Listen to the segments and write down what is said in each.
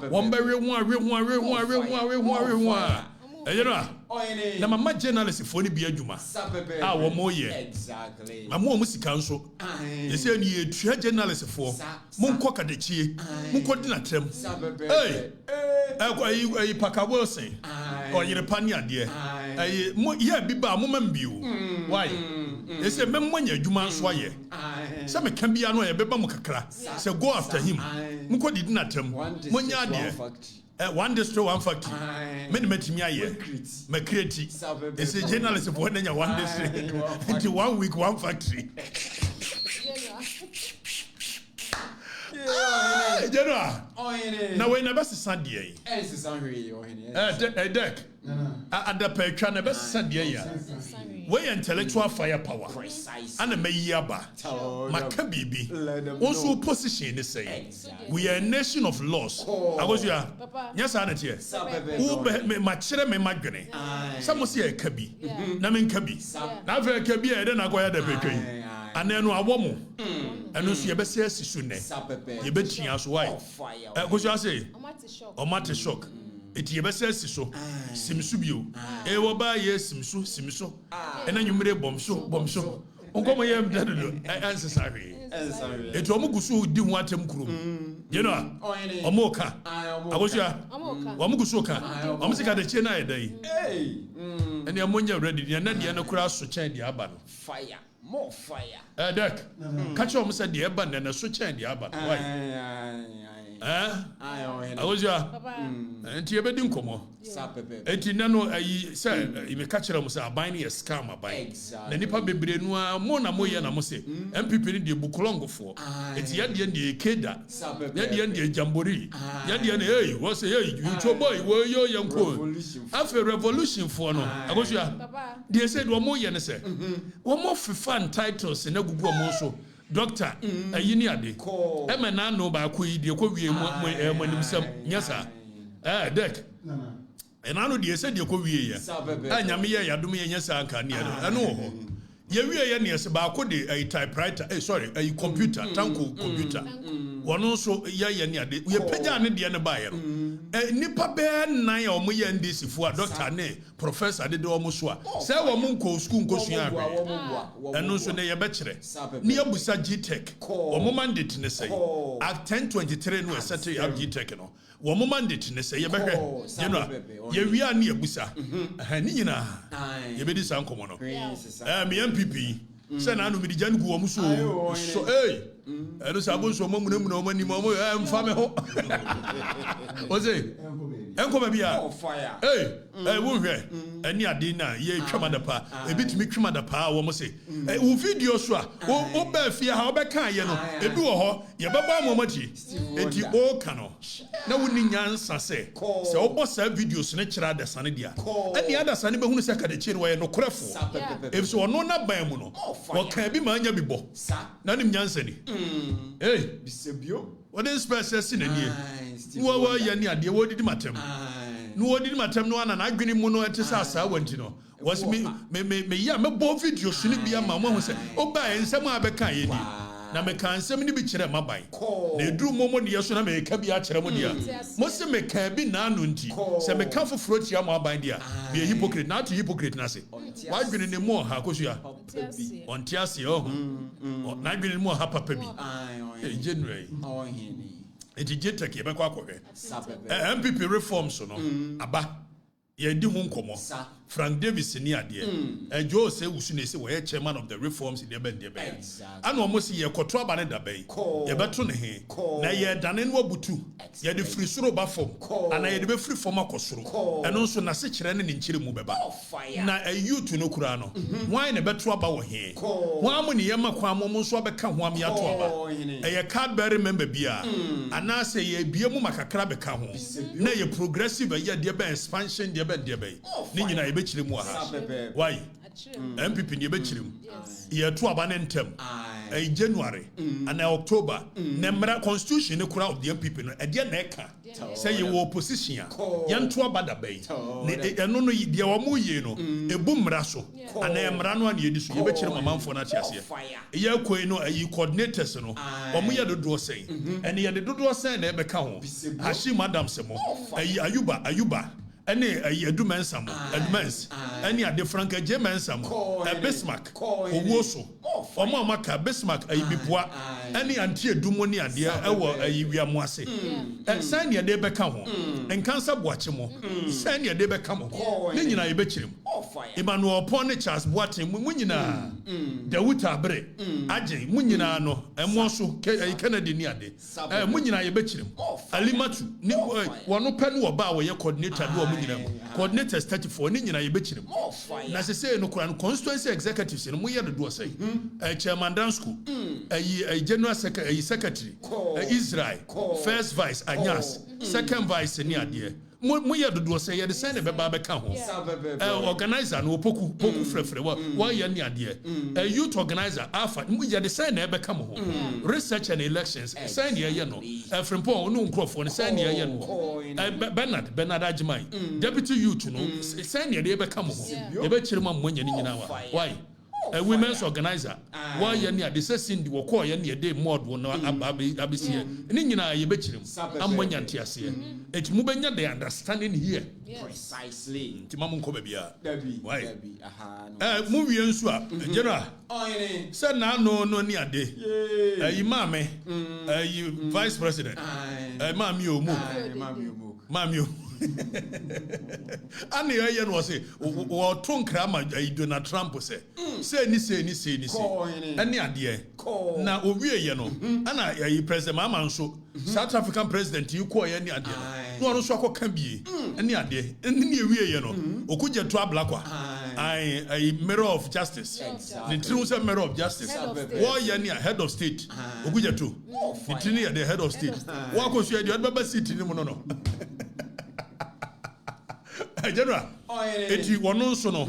One very one. You know, na mama journalist for the beer juma. Ah, one more year. Exactly. My mom was council. They say you a journalist for Munkoka de Chi, Munkodinatem. Hey, I Paka Wilson, or you're a pania, dear. Yeah, Biba, Mumman View. Why? They say, Mem when you're Juman Swaye. Some can be annoyed, Beba Mukakra. So go after him. Munkodinatem. Munya, dear. One district, one factory. Many met me a year. Macreati. It's a journalist of one day, one district. Into 1 week, one factory. General. Now, when I was a Sunday, deck. At the Petra, the best Sunday. We intellectual firepower. And a Mayaba. Makabibi. Also, position the same. We are a nation of laws. I was here. Yes, I know. Who my children, my magane. Some will say a Kabi. Namin Kabi. Now, for a Kabi, I don't acquire the bakery. And then a woman. And no, she best says soon. You bet she has wife. Because you say, or matter shock. It ye best says so. Simsubio. Ewa ba yes, Simso. And then you made a bomb so. Uncle, I am dead. I answer sorry. It's Omugusu didn't want him crew. You know, Omoka. I was ya. Omugusoka. Omusika the China a day. And the ammonia ready. And then the other cross to change the aban. Fire. More fire. Deck. Catch almost at the aban and a switch and the aban. Why? I was ya. And you ever didn't come on. And you know, I said, you may catch them, say, buying a scam, buying. The Nipa Baby, Mona Moya, and Mose, and people in the Bukolongo for. It's yet the end the Keda, yet the end the Jamboree, yet the end, hey, what's a you boy, were your young cool. After revolution for no, I was ya. They said, one more, and said, one more fun titles in a good moso. Doctor, a yiniade. Emma no ba ku de ko wie mo nimsam nyasa. Deck. And I know they said you ko wie ya. Anyame ya yadom ya nyasa anka ne ya. Eno ho. Ye wie ya ne se ba ko de a typewriter, a computer, tanko computer. Wono so ya ne ade. Ye pagya ne de ne ba ye. Nipa be nan ya omo ya ndesi fu a doctor ne professor de omo so a. Say wo mo nko school nko sua agbe. Eno so ne ye be kire. Ne abusa G-Tech. Omo mandate ne say. Act 1023 no settle up G-Tech no. Womo mandate ne say ye be hwe. You know. Ye wi a ne abusa. Ni nyina. Ye be di san komo no. Me MPP. Say na no me di jan gu omo so. So I don't have so many money, I'm family. What's it? Uncle Mabia. Fire. Hey, won't hear. And ya dinner, ye come at the pa, a bit me come at the pa, almost say. Who video swa, oh, Belfia, how back can you know? A duo, your baba momachi, and you all cano. No winning answer say. So, boss videos natural the Sanidia. And the other Sanibah who is a chin where no crefo. If so, no, not by a mono. What can be my yabibo? None in Yanseni. Hey, Bisabio. What is special in a year? No, Yania, dear, what did matter? No, what did matter? No one, and I been in mono at his house. I went to know. Was me, me, both video shouldn't be a mamma who said, oh, by and some other kind. Now, me can't send me picture of my bike. They drew more money, so I may be a ceremonia. Most of me can be nanunti. So me come for fruit, ya my idea. Be a hypocrite, not to hypocrite, Nasi. Why been in the more, how could you? On Tiasi, oh, not been more happy, baby. January. It is Jetaki, MPP reforms, no, Abba. Ye di hun komo Frank Davis ni ade Joe say usune say we chairman of the reforms in the ben and almost ye kotro aba ne da bai ye beto ne he na ye dane no abutu ye de free soro ba fom ana ye de be free fom akosoro eno nso na se kire ne nchire mu beba na youth no kura no wan ne beto aba wo he wan mo ne ye makwa mo nso abeka ho am ya to aba ye card bearer member bia ana say ye bie mu makakra beka ho na ye progressive ye de be expansion de be ni nyina ye be kire mu ha why MPP ni be chirim ye to aba ne ntem January and October nemra constitution kura of the MPP no e de na eka say you opposition yan to aba da bay eno no de wo mo ye no ebu mra so and emra no na ye di so ye be chirim amanfo na tiase ye koi no ayi coordinators no omo ye dodo say and ye de dodo say na e be ka ho Hashi madam semo ayi ayuba any Edumensam, Edmens, any a different Jemensam, a Bismarck, Owoso, or Mamaka, Bismarck, a Bipua, any anti Dumonia, dear, a Yamuase, and Sanya de Becamo, and Cancer Watchimo, Sanya de Becamo, Nina Ibechim, Emmanuel Ponichas, Watching, Munina, the Wutabre, Aje, Munina, no, and Monsu, a Kennedy Niade, Munina Ibechim, Alimatu, one open about your coordinator. Coordinators 34 ni nyina yebechirem na se say no kran constituency executives no mo ye do say chairman dan school general secretary Israel first vice Anyas second vice ni ade mo ye do say ye de say ne beba be ka ho organizer no poku frefre wa ye ni ade youth organizer afa mo ye de say na be ka mo ho research and elections say ne ye no frempon no nkrofo ne say ne ye no Bernard Ajimai deputy youth no say ne de be ka mo ho ye be chirema mo nya ni nyina wa why a women's organizer why ye ne ade say Cindy wo call ye ne de mod wo no abisi ni nyina ye be chirem ammonya ntiase et mu benya the understanding here precisely timamu nko bia why no mu wie nso a general say na no ni ade mame vice president mami omu ani ye no say wo to nkra ma Donald Trump say ni ani ade na owie ye no ana president mama nso South African president you call ye ni ade no no so akoka bie ani ade ni ewie ye no okuje to ablakwa mirror of justice the true say mirror of justice wo ye ni head of state okuje to the the head of state wo ko so ye the baba city ni mo no General, eti wono nso no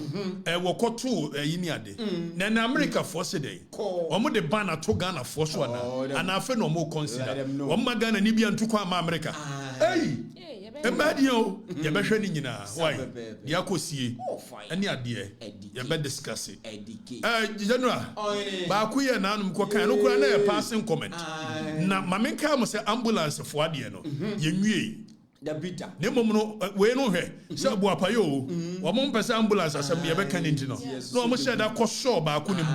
wokoto yini ade na America force dey omo de ban ato Ghana force ana afa no mo consider omo Ghana ni bia ntukwa ma America ebadio ye behwe ni nyina why ye akosie ani ade ye be discuss General ba ku ye na anum ko kan no kura na ye passing comment na mamenka mo say ambulance fo ade no ye nwie the bita ne mom no we no hwe se abu apayo wo mo mpesa ambulance asem ye be kan ntino no mo share da ko show ba ku nim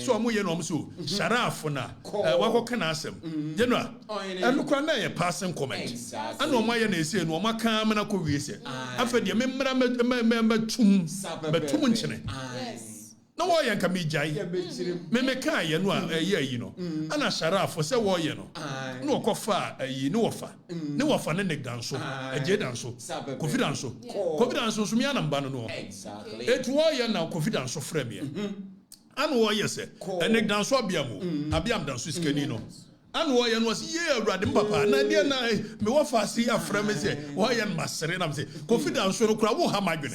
so mo ye no mo so sharaf na wa ko kan asem General enu kwa na ye passing comment ana mo ye na ese no mo kan me na ko wiese afa de me mmra tum nchene no wo ye nka me jai me kan ye no ye yi no ana sharaf se wo ye no no kofa yi no wofa ne danso eje danso confidence so mi anamba no exactly it wo ye na confidence frame ye ana wo ye se ne danso abiam danso skani no ana wo ye no se ye awrade papa na de na me wo fa si afra me se wo ye masere na me se confidence no kura wo ha madwene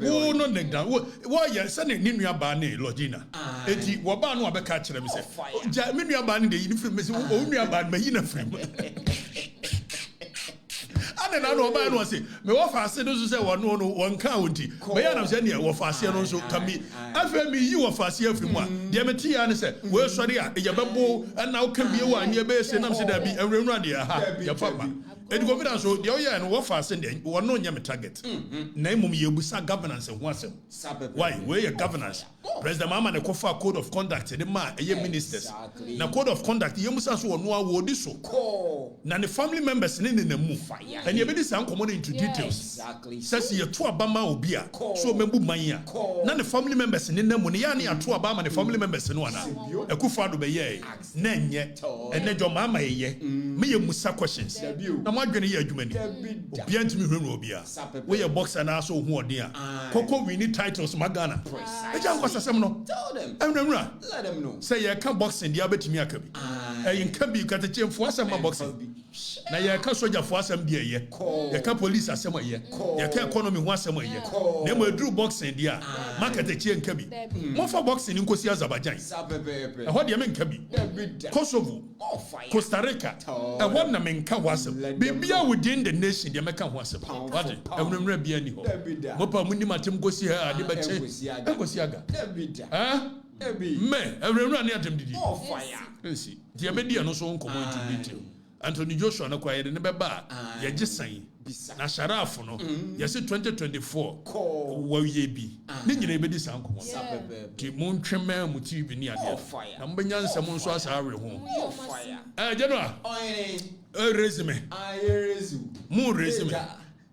wo no ne dan wo ye se ne nua ba ne logina eti wo ba no abeka kire me se ja me nua ba ne de yi ni frame me se wo nua ba me yi na frame ane na no ba no say me wo fa ase no so say wo no won kan wonti me ya na say ne wo fa ase no so kami afa mi yi wo fa ase afiri mu a de me ti ya ne say we sori a ye bebo na wo kan bi wo ane be say na me say da bi enwrenura de ha ye fa ba edi confidence so de o ya no wo fa ase de wo no nya me target na imum ye busa governance ho asem why we your governance president mama ne kofa code of conduct de ma ye ministers na code of conduct ye musa so wo no awo di so na ne family members ne na mu and you be this uncommon into details. Says you to Abama obia, so membu mania. None the family members in the money, yani are to Abama, the family members in one. A kufado be ye, nen yet, and then your mamma ye, me ye musa questions na mo adwene ye adwuma ni obia ntimi hwenu obia we ye boxer na so hu ode a koko we need titles magana e ja nkwasa sem no tell them let them know say ye ka boxing dia betimi aka bi e nka bi ka te fo asem ma boxing na ye ka soja fo asem dia ye ka police asem ye ka economy ho asem ye na mo edru boxing dia market e nka bi mo fa boxing nkosi Azerbaijan e ho dia me nka bi Kosovo Costa Rica and one na menka ho asem bibia within the nation dia meka ho asem what emremre bia ni ho mo pa muni matem kosi ha ade be che kosi aga me emremre ani atem didi see dia be dia no so nkomo into Anthony Joshua na kwaye ne beba ye gisan na sharaf no ye se 2024 wa ye bi ne nyina e bedi san komo ti mon twema mu ti bi ni ade na mbenya nsam nso asa awe ho general resume mu resume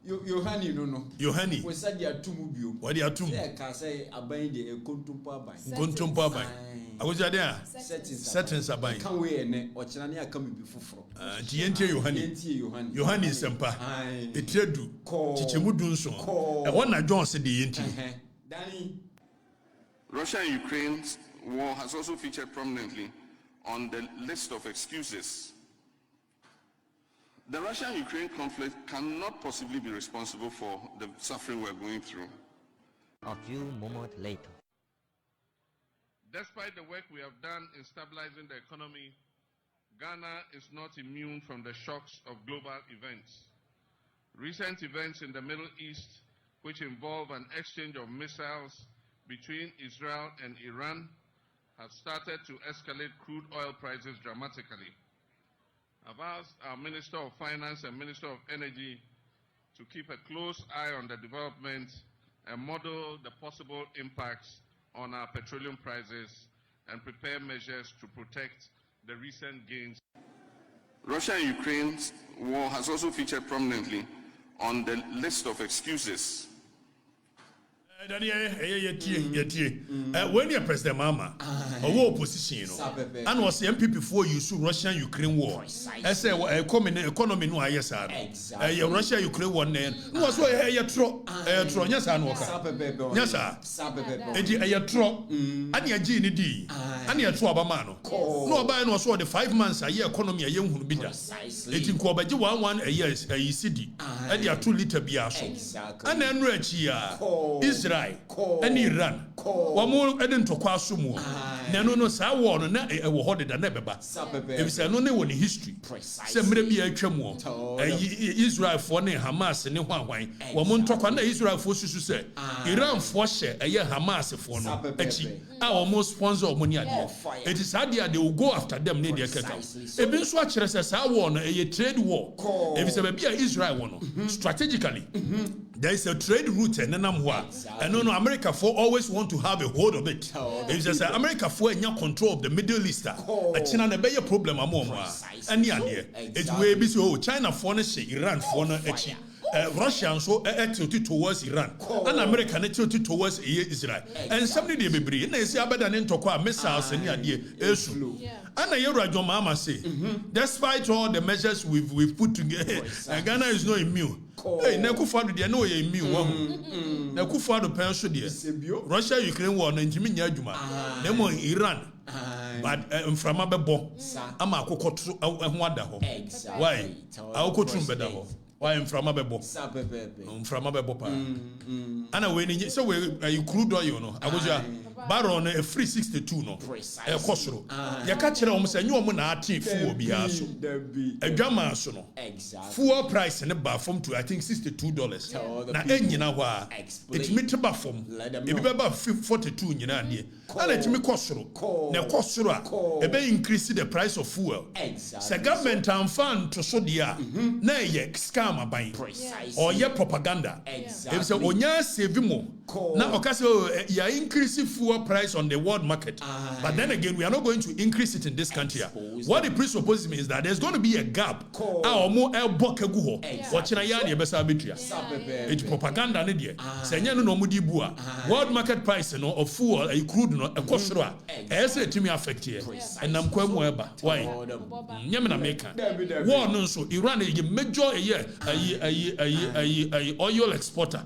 Yohani no Yohani we said ya tumu bio what ya tumu e ka say aban de kontumpo aban agoja de a settings aban kan we ne o kira ne aka bibi foforo yentie Yohani sempa etredu chichemudu nso e wona Jones de yentie Danny. Russia and Ukraine's war has also featured prominently on the list of excuses. The Russia-Ukraine conflict cannot possibly be responsible for the suffering we're going through. A few moments later. Despite the work we have done in stabilizing the economy, Ghana is not immune from the shocks of global events. Recent events in the Middle East, which involve an exchange of missiles between Israel and Iran, have started to escalate crude oil prices dramatically. I've asked our Minister of Finance and Minister of Energy to keep a close eye on the development and model the possible impacts on our petroleum prices and prepare measures to protect the recent gains. Russia and Ukraine's war has also featured prominently on the list of excuses. When you President Mama, a opposition, and was the MPP before you saw Russia-Ukraine war. I say, a common economy no yes, Russia-Ukraine war name. Was why a tro, yes, and walker. Yes, sir. A tro, and your GND, and your Trobamano. No, by no so the 5 months a year economy a young who be done. 18 Kobaji 1 a year a city, and your 2 liter biaso. And then rich Israel. And Iran, one more Eden to Quasumo. No, sa war no e wo hode da never ba. If say no ne woni history. Say mre bi atwam Israel for ne Hamas ne hwanhwan. Wo mo ntokwa na Israel for susu say Iran for hye eye Hamas for no achi. A wo mo sponsor wo ni ade. It is hard they will go after them ne dey keka. E bi nso a kire say sa war no eye trade war. If say be Israel wo no strategically there is a trade route and and no America for always want to have a hold of it. If you say America for any control of the Middle East, a China ne be a problem among and it will be so China for Iran for Russia so tilted towards Iran and America tilted towards Israel and somebody they be bring and say abadan into kwa missiles and esu and Yoruba mama say despite all the measures we've put together Ghana is not immune. Hey, Nakufado, they know you immune. Nakufado pension there. Russia, Ukraine war, and Jimmy Yajuma. Nemo Iran. But from a bebo, I'm a cocoa and wonder. Why? I'll go to better. Why am from a bebo? From a bebo. And when so you crude oil, no. I was Baron a 362 no. A costro. Ya catch it almost a new woman at full biaso. A drama so no. Full price and a bar from to I think $62. Now any now it's meter bar from if about 42 you know and let me costro. Na costro a be increase the price of fuel. Say government and fund to so dia na ye scam buying or ye propaganda. If so onya save mo Now, okay, so you are increasing fuel price on the world market. But then again, we are not going to increase it in this country. What it presupposes me is that there's going to be a gap. It's propaganda. World market price of fuel, crude, a kosra. To me affect here. And I'm quite why? Yamina America. War no so Iran is a major oil exporter.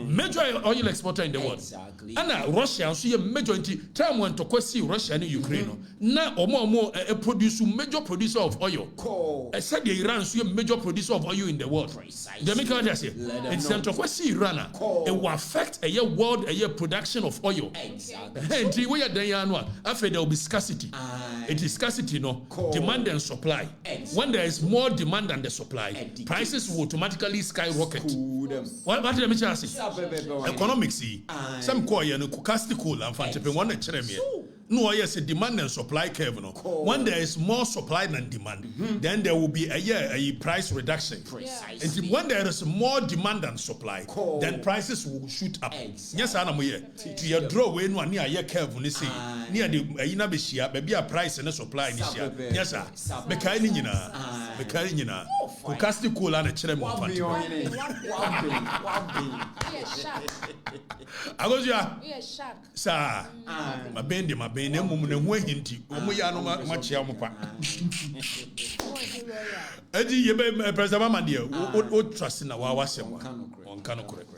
Major oil exporter in the world. Exactly. And Russia so a major time when to see Russia and Ukraine. Now or a major producer of oil. I said Iran so a major producer of oil in the world. The make what I say. It's to see Iran. It will affect a world production of oil. Exactly. We are there after there will be scarcity. It is scarcity, no demand and supply. When there is more demand than the supply, prices will automatically skyrocket. What did I say? Economics, some call you cool and fancy one cheremy. No, yes, a demand and supply curve. No. When there is more supply than demand, then there will be a price reduction. And when there is more demand than supply, then prices will shoot up. Yes, I'm here. To your draw away no near your curve when you see near the Inabishia, maybe a price and a supply this year. Yes, sir. Becainina, Casti cool and a cherem. I was ya, sir. My bendy, my bendy, woman, and hinty, Omuyano Machiamupa. Eddie, you may preserve my dear, what trust in our wasem on Cano correct.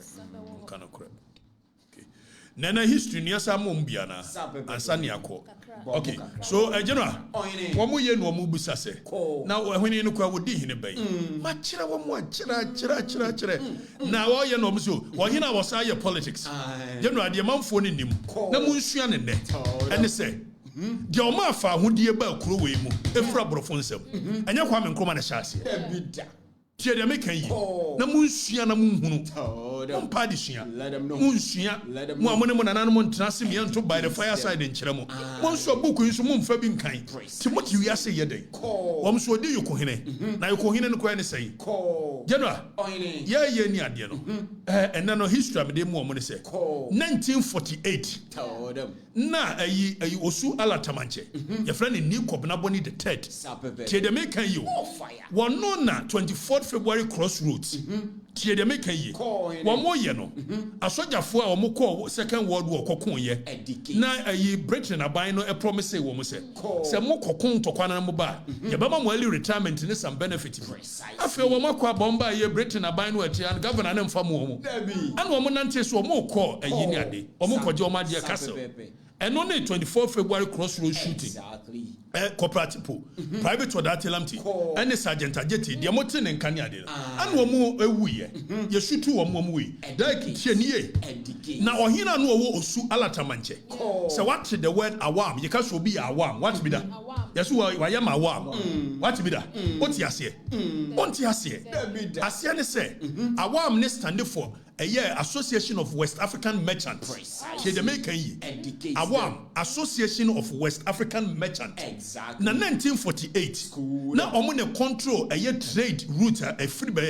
Nana history near Samumbiana and Saniako. Okay, so General, one more year no mubusase. Now, when you know what would in a bay, Machira, one more chira. Now, all you know, so, while he was your politics, General, the amount phone in him, the moon in there, and they say, the Omafa, who dear bell crew, Efra Brofonsel, and your woman come on a chassis. Tia de make yi na munsia na munhunu on padisia let them know munsia mo amone mo nananu mo ntrase me nto by the fireside nkyere mo mo so boku nso mo mfa bi nkan timoti wi ase ye den wo so odi yokohene na yokohene no ko ne sei general ye ni ade no and no history am de mo ne say 1948 na ayi osu alatamanche ye friend ni kobna boni the third tia de make yi one no na 24th February crossroads. Tie de make yi. One more year no. Asojafo a omo call Second World War kokon ye. Na ayi Britain aban no promise say wo mo say. Se mo kokon to kwana mo ba. Ye ba mo early retirement ni some benefit. Afi wo mo kwa bomba ye Britain aban no ati and governor na mfa mo mo. And wo mo nante so mo call ayi ni ade. Omo koje o ma de castle. And on the 24th February crossroads shooting. Exactly. Cooperative, private or that telamti, and the sergeant ajeti, the mountain and Kanyade. And one more a wee, you shoot two or more wee. Like Chenier. Now, Ohina no osu alatamanche. So, what the word awam? You can't be awam. What be that? Yes, I am awam. What be that? What yasi? What yasi? Asiane say, awam ne stand for. A year Association of West African Merchants. Awam Association of West African Merchants. Exactly. Na 1948. Na omune control a year trade route a free by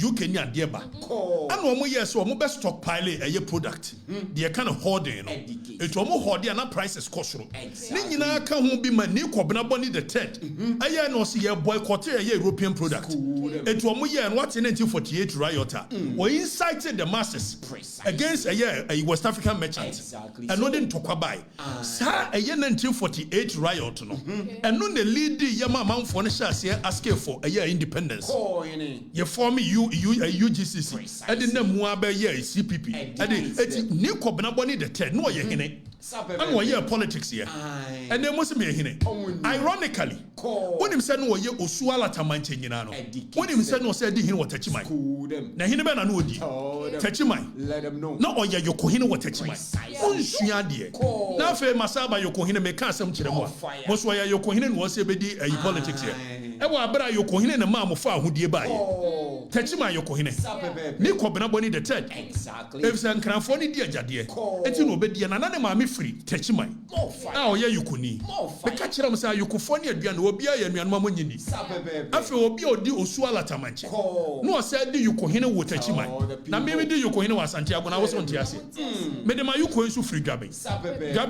UK ni adieba. And omo year so omo best stockpile a year product. They kind of hoarding. It omo hoarding na prices cost. Ni nyina ka ho bi ma ni kwabna boni the third. A year no see year boycott a year European product. It omo year what in 1948 riot. We incited the masses against a West African merchant. Exactly. And no didn't talk about. Sir, a year 1948 riot, no. And no the lead Yama Mount Fonisha asking for a year independence. You form UGCC. I didn't know Muabe year CPP. I did new Kobnaboni the 10. No, you're in it. And one year politics here. And there must be a hine. Ironically, when him said no, you Osuala Tamanche Yinano. When him said no, said he was touching my. Now he never know touching my. Let them know. No, or ya Yokohino was touching my. Unshiadi. Now, fair Masaba Yokohina may cast some children. Most why Yokohina was a bedi a politics here. Ewa abra Yokohina and a mamma far who dear by. Touching my Yokohina. Nico Benaboni the third. Exactly. If San Cranfoni dear Jadia. And you know, Betty and another mammy free techimai now ye yukuni be catch them say yukufo ne aduane obi aye anuanoma monyini afi obi odi osu alatamanche no say di yukohene wo techimai na me di yukohene wa asante agona wo so ntia ase me de ma yuko nsu free dwabe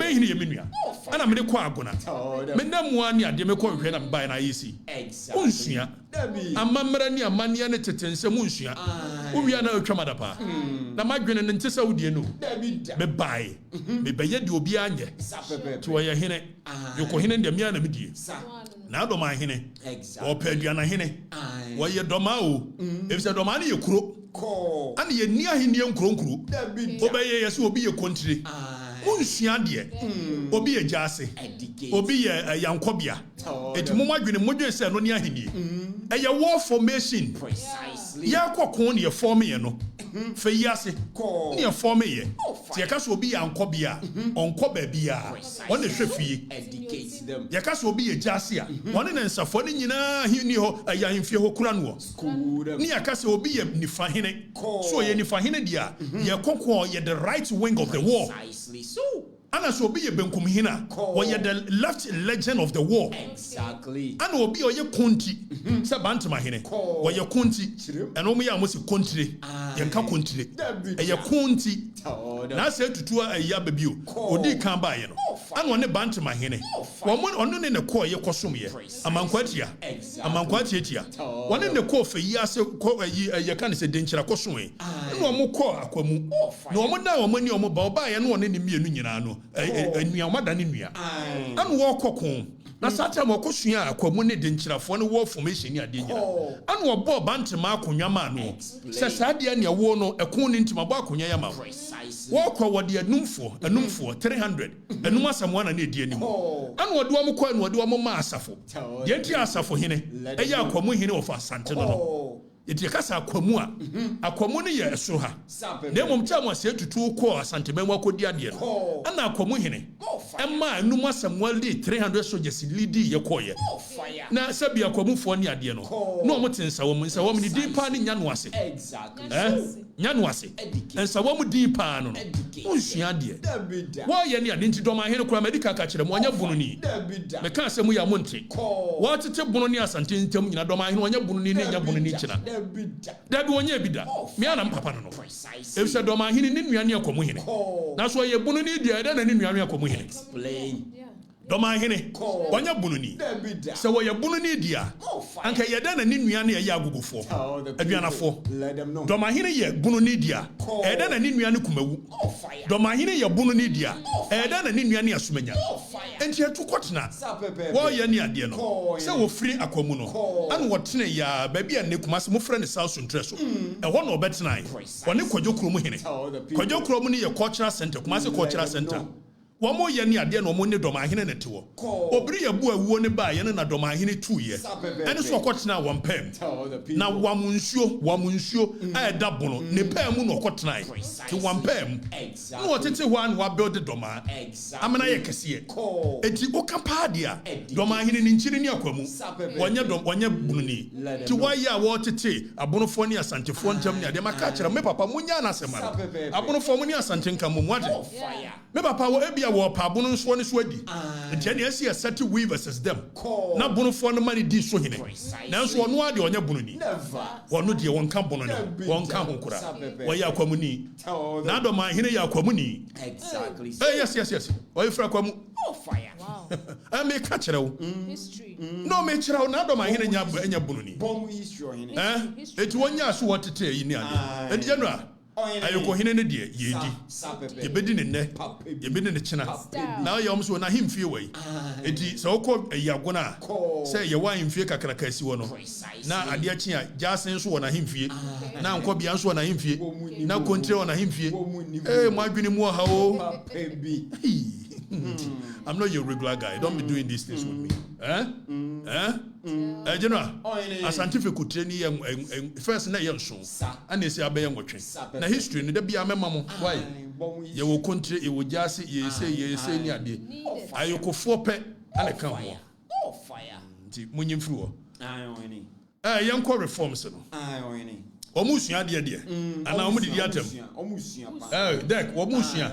hine ye menua ana me de kwa agona me na mu ani ade me ko hwe na mba na yesi unsua amamra ni amania ne tetense mu unsua uwia na atwamada pa na madwene ne ntesa wudie no me bai me beye de obi anye to ye hene yoko hene de mia na medie na do ma hene o paduana hene wo ye doma o efisa doma na ye kuro ana ye ni ahene ye nkuro obeye ye se obi ye kontire unsua de obi ye jase obi ye yankobia eti mo madwene modwe se no ni ahene eye war formation precisely ya kokon ne form ye no fe yase ne form ye ti ya kaso obi yankobia onko ba bia won hwe fie educate them ya kaso obi ye jase a won ne nsafo ne nyina hini ho ya hemfie ho kura no ne ya kaso obi ye nifa hene so ye nifa hene dia ye kokon ye the right wing of the war precisely so ana so obi ye benkum hina wo ye the left legend of the war exactly ana obi oye konti se bantama hene wo ye konti eno mo ya mo se kontire ye nka kontire ye konti na se tutu ya babio odi kan ba ye no ana one bantama hene wo mo ono ne ko ye kosom ye amankwatia tia wone ne ko fe yi ase ko ye kan se denkyira kosom ye no mo ko akwamu no mo da wo mani o mo ba ye no one ne mienu nyina no enua omada ne nua anu wo kokon na sata mo kosua akwamu ne denkyirafo ne wo formation ni ade nyina anu obo bantema akonwa ma no se saade ne wo no ekon ne ntima bo akonwa ya ma wo ko wode enumfo 300 enum asamwa na ne die ni mo anu wode wo ko anu wode wo ma asafo de nti asafo hene eya akwamu hene ofa asante no yeti kasa akwamu ne ye esoro ha na mom tia mo ase tutu ko asantema mu akodi ade no ana akwamu hene emma enum asamwa li 300 soldiers lidi ye koye na sabi akwamu fo ne ade no no mo tensa wo mu ni dipa ne nya no ase exactly nya no ase ensa wo mu dipa no unsua ade wo ye ne ade nti doma hene kura medical ka kire mo nya bunu ni me kan se mu ya mo nti wo tete bunu ni asante ntam nyina doma hene wonya bunu ni ne nya bunu ni kina Dabi wonye bida me ana mpapa no efse do ma hini ni nuane akomu hene na so ye bunu ni dia da na ni nuane akomu hene explain do ma hene wonya bunu ni se wo ye bunu ni dia anka ye da na ni nuane ye agugufo aduanafo do ma hene ye bunu ni dia e da na ni nuane kumawu do ma hene ye bunu ni dia e da na ni nuane asumanya enti atukotena wo ye ni ade no se wo free akomu no anu wo tene ya baabi a ne kumase mo frɛ ne South Central e ho no obetena woni kwadwokuro mu hene kwadwokuro mu ne ye cultural center kumase cultural center Wamo ye ni ade no mo ne doma hene ne tewo obiri ye bu awuo ne ba ye ne na doma hene tu ye ene so okotena wampem na wamunsuo da bono ne pam no okotena ti wampem no wotete ho an wa build doma amena ye kese eti okapa dia doma hene ni nchiri ni akwamu wonye bununi ti waye a wotete abonofo ni asantefo ntam ni ade maka kire me papa munya na asema abonofo mu ni asante nkamu mu ade me papa wo ebia wo pa bono nso ne so adi ntia ne asi asati we versus them na bono fo no mani di so hene na nso ono ade onya bono ni wono de won ka bono ne won ka honkura wo ya kwamu ni na do ma hene ya kwamu ni exactly yes wo ifra kwamu I make catch history no me chira na do ma hene nya bono ni bomb history hene eti wonya so wotete yi ni ade edi general ayoko hene ne de yedi yebedi ne ne yebedi ne china na ya omso na himfie wai eti so ko yagona say ye wa himfie kakra kasi wo no na ade achi a jasen so wo na himfie na nko bia so wo na himfie na kontre wo na himfie mo adwene mu ha o I'm not your regular guy. Don't be doing these things with me. General, a scientific training first na yenso and they say abey nwotwe na history no da bia memamo why ye wo country e wo jase ye say ni ade ayokofo pe ane kan ho nti munyimfiri wo yenko reforms no Omusua de. Ana omu didi atem. Dek, omusua.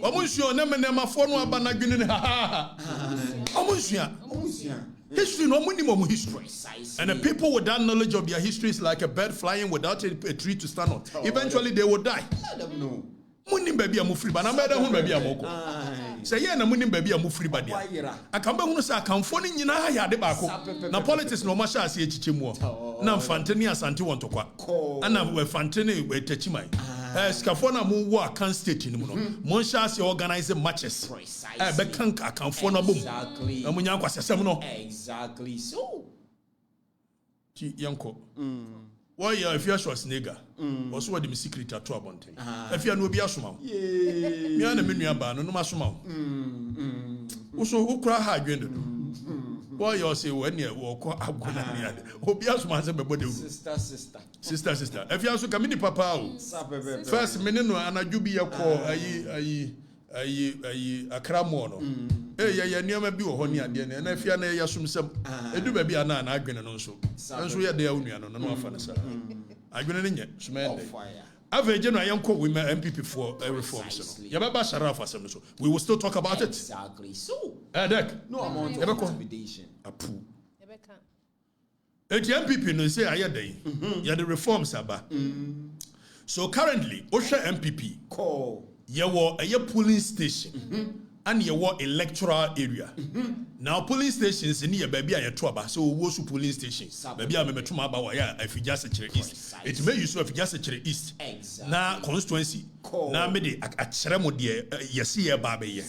Omusua na menema no aba na dwene ne ha. Omusua. History no minimum history. And the people without knowledge of their history is like a bird flying without a tree to stand on. Eventually they will die. I don't know. Munim baby amu free ba na meda hu baby amoko. Say ye na munim baby amu free ba dia. Akamba hu no say akamfo ni nyina ha ya de ba ko. Na politics no ma sha ase echiche mu. Na mfanteni asante won tokwa. Ana we fanteni we tachiman. Skafo na mu wo akan state ni mu no. Mo sha ase organize matches. Be kan akamfo na bom. Exactly. Na munya kwasesem no. Exactly. So Ti yanko. Why if you are Schwarzenegger, also what the secret to abonte. If you are no be asuma. Me and me nua ba no masuma. Also who cry hard gwendo. Why you say when you walk agona me ade. Obi asuma se bebo de. Sister. If you also come in papa o. First me no anadwo bi ye ayi akramo no. Ya niam bi wo ho ni ade na afia na ya sumsem. Edu ba bi ana na adwene no nso. Nso ye de ya onua no no afa na sa. Adwene ne nye sumende. Average no ayanko women MPP for reforms no. Ya baba sharaf asem so. We will still talk about it. Exactly. So Dek. No amount of intimidation. Apu. Eti MPP no say ayedai. Ya the reforms aba. So currently, Osha MPP call yewo a polling station and yewo electoral area. Now polling stations in here baby a yeto so wo su polling stations. Baby a memetuma aba wa ya Afija Sechere East. It may use Afija Sechere East. Na constituency. Na me de akyere mo de yesi ye ba be ye.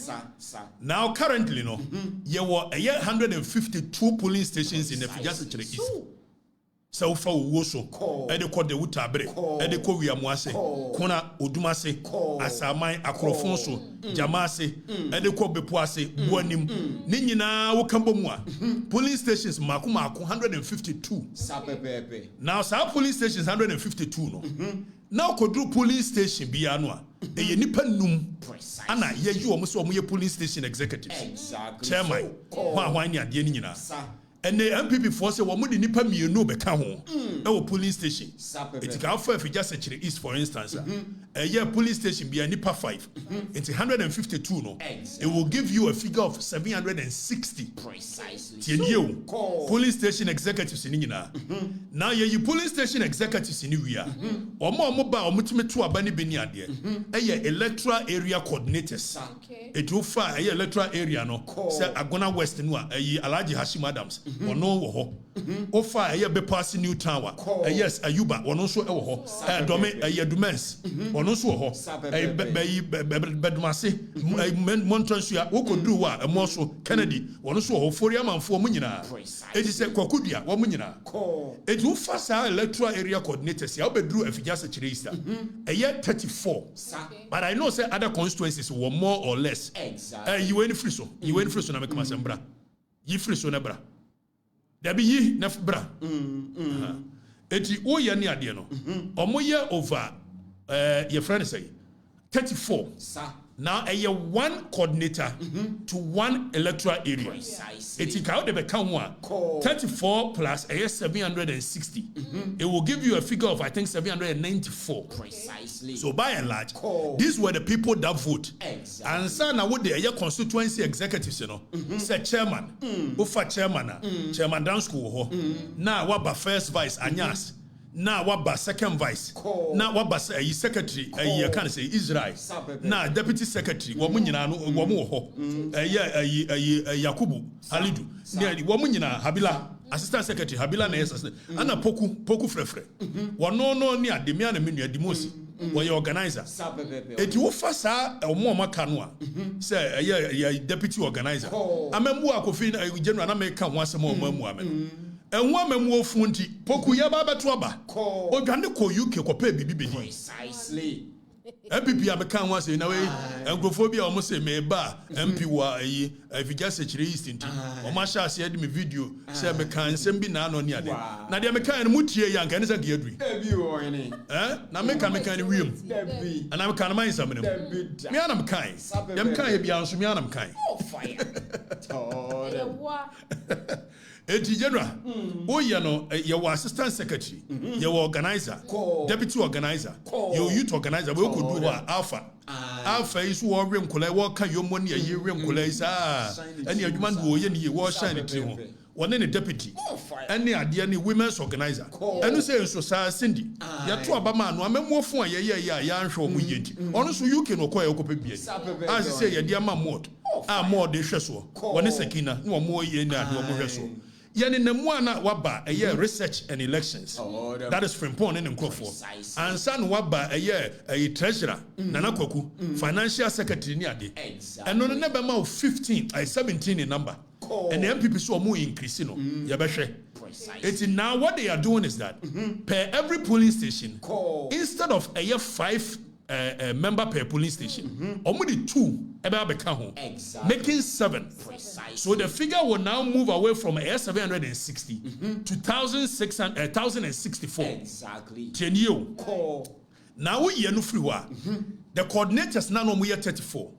Now currently no yewo 152 polling stations in Afija Sechere East. So fa wo so e de ko de wutabre e de ko wiamuase kona odumase asaman akrofon so jamase e de ko bepuase buanim ni nyina wo kambo mu a police stations mako 152 sapepepe now sa police stations 152 no now kodru police station bia no a e ye nipa num ana ye yi omo so omo ye police station executives exactly chairman hwan ni ade ni nyina and the MPP force say woman nipa mienu be ka ho e police station it can for if just Sechere East for instance police station be nipa 5 it's 152 no it will give you a figure of 760 precisely police station executives in nyina now you police station executives in we are omo ba omutime to aba ni beni ade electoral area coordinators it will fire electoral area no say Agona West no Alhaji Hashim Adams ono wo ho ofa eye be pass new tower yes Ayuba ono so e wo ho dome Dumens ono so wo ho bedumase Montreal ya wokodu wa emo so Kennedy ono so wo ho foria manfo mu nyina eti se kokudua wo mu nyina eti wo fa sa electoral area coordinators ya obeduru Afija Sechere East eye 34 but I know say other constituencies were more or less you went free so na make masembra yi free so na bra Dabi yi na bra. Eti o ye ne ade no. Omo ye over your friend say 34. Now a one coordinator to one electoral area. Eti ka o de be kan one 34 plus 760. It will give you a figure of I think 794. Precisely. So by and large, these were the people that vote. And so now what the constituency executives, you know, say chairman, ufa chairman, chairman down school, now what ba first vice anyas. Now what ba second vice? Now what ba secretary? I can't say Israel. Now deputy secretary. Wamunyina no wamu Yakubu Halidu. Nearly wamunyina Habila assistant secretary Habila na yes. Ana poku frefre. Wano near Demiana Minia Dimosi. Wa your organizer. Eti wo fa sa omo makanwa. Say deputy organizer. Amemu akofi general na make kan ho asem omo amen. Enwa memwo funti poku ya baba to aba odwane ko UK ko pa bibi bedi precisely MPP abeka ho ase na we engrophobia omo se me ba MP wa Afija Sechere East nti omo sha ase ade me video se me kan nsem bi na no ne ade na de me kan mu tie ya nka ne se ge adui ebi o ene na me kan ne wiem ana me kan man nsam ne me ana me kan dem kan e bia nso me ana me kan fire Eti general, your assistant secretary, your organizer, deputy organizer, your youth organizer, we could do Alpha. Alpha is war rim kula, walk your money a year rim kula is and your man who ye was shining to you. One any deputy, any idea, any women's organizer, and you say so, Cindy. You're two Obama, no, I'm more for ya, show me. Honestly, you can acquire a copy. As you say, dear Mamot, more de Chesso, one is a kina, no more yen, no more so. Yan in the Moana Waba, a year research and elections. That is from Pon and Crawford. And San Waba, a year, a treasurer, Nanakoku, financial secretary near the. And on a number of 17 in number. And the MPP saw more increase, Yabeshe. It's now what they are doing is that per every polling station, instead of a year 5 member per polling station, only 2 making 7. So the figure will now move away from 760 to 1,064. Exactly. 10 years. Now we are no free. The coordinators now no 34.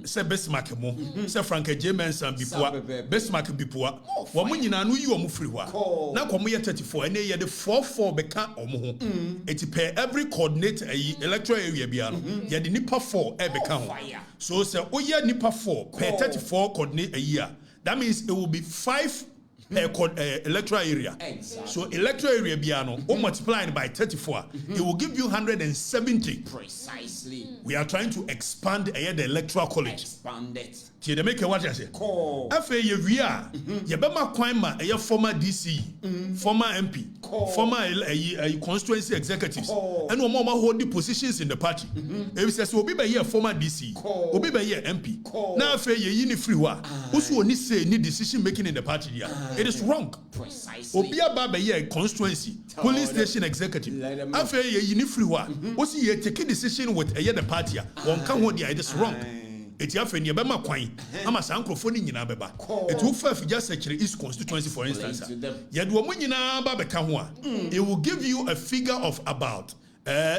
Say Besmark mo, say Frank J. Mensah before, Besmark before. Woman you know you are free. Now come 34 and they the 4 beka omo. It per every coordinator electoral area biano. You the nipa 4 beka. So say oh yeah nipa 4 per 34 coordinate a year. That means it will be 5 per electoral area. Exactly. So electoral area biano, multiplied by 34, it will give you 170. Precisely. We are trying to expand the electoral college. Expand it. They make what I say. After you are, Yabama Kwame, a former DC, former MP, former constituency executives, and one more holding positions in the party. If says will be by here former DC, will be by here MP. Now after you free wa, who's only say need decision making in the party here. It is wrong. Precisely. Obia by here constituency, police station executive. After you free wa, what's he taking decision with the party? One can hold it is wrong. It yafe ni bema kwan ama san krofo ni nyina beba it will fa just actually East constituency for instance yede wo nyina ba beka ho a it will give you a figure of about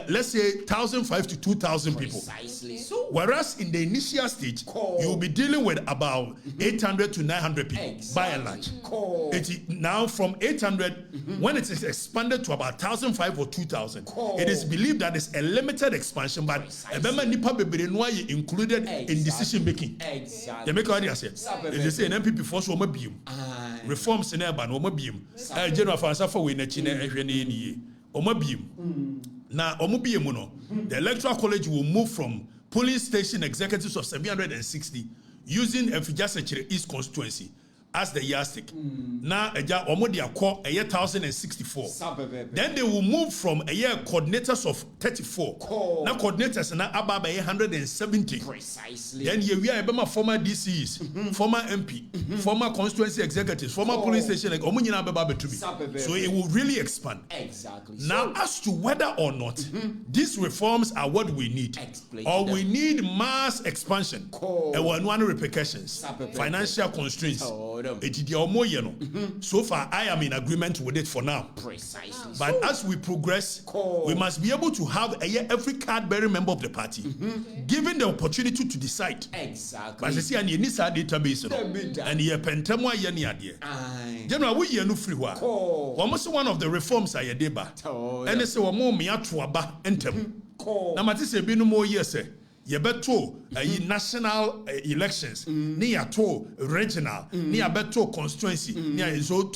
let's say 1,500 to 2,000 people. Precisely. Whereas in the initial stage, you will be dealing with about 800 to 900 people, exactly. By and large. It now from 800, when it is expanded to about 1,500 or 2,000, it is believed that it's a limited expansion, but included in decision making. Exactly. They make what they say. They say an MPP force will be reforms in urban, general fansa for winner Now, the Electoral College will move from polling station executives of 760 using a East constituency as the yardstick. Now, a 1,064. Then they will move from a year coordinators of 34. Now, coordinators are now about 170. Precisely. Then we are former DCs, former MP, former constituency executives, former police station. So it will really expand. Exactly. Now, as to whether or not these reforms are what we need, or we need mass expansion, and one repercussions, financial constraints. So far, I am in agreement with it for now. Precisely. But as we progress, we must be able to have every card-bearing member of the party given the opportunity to decide. Exactly. But you see, I need a database, and you pentamwa yani idea. General, we are no free wa. Almost one of the reforms I deba, and it's a more miatuaba entem. Now, Matisse be no more years. Yebeto national elections, ni yato regional, ni yabeto constituency, ni yazo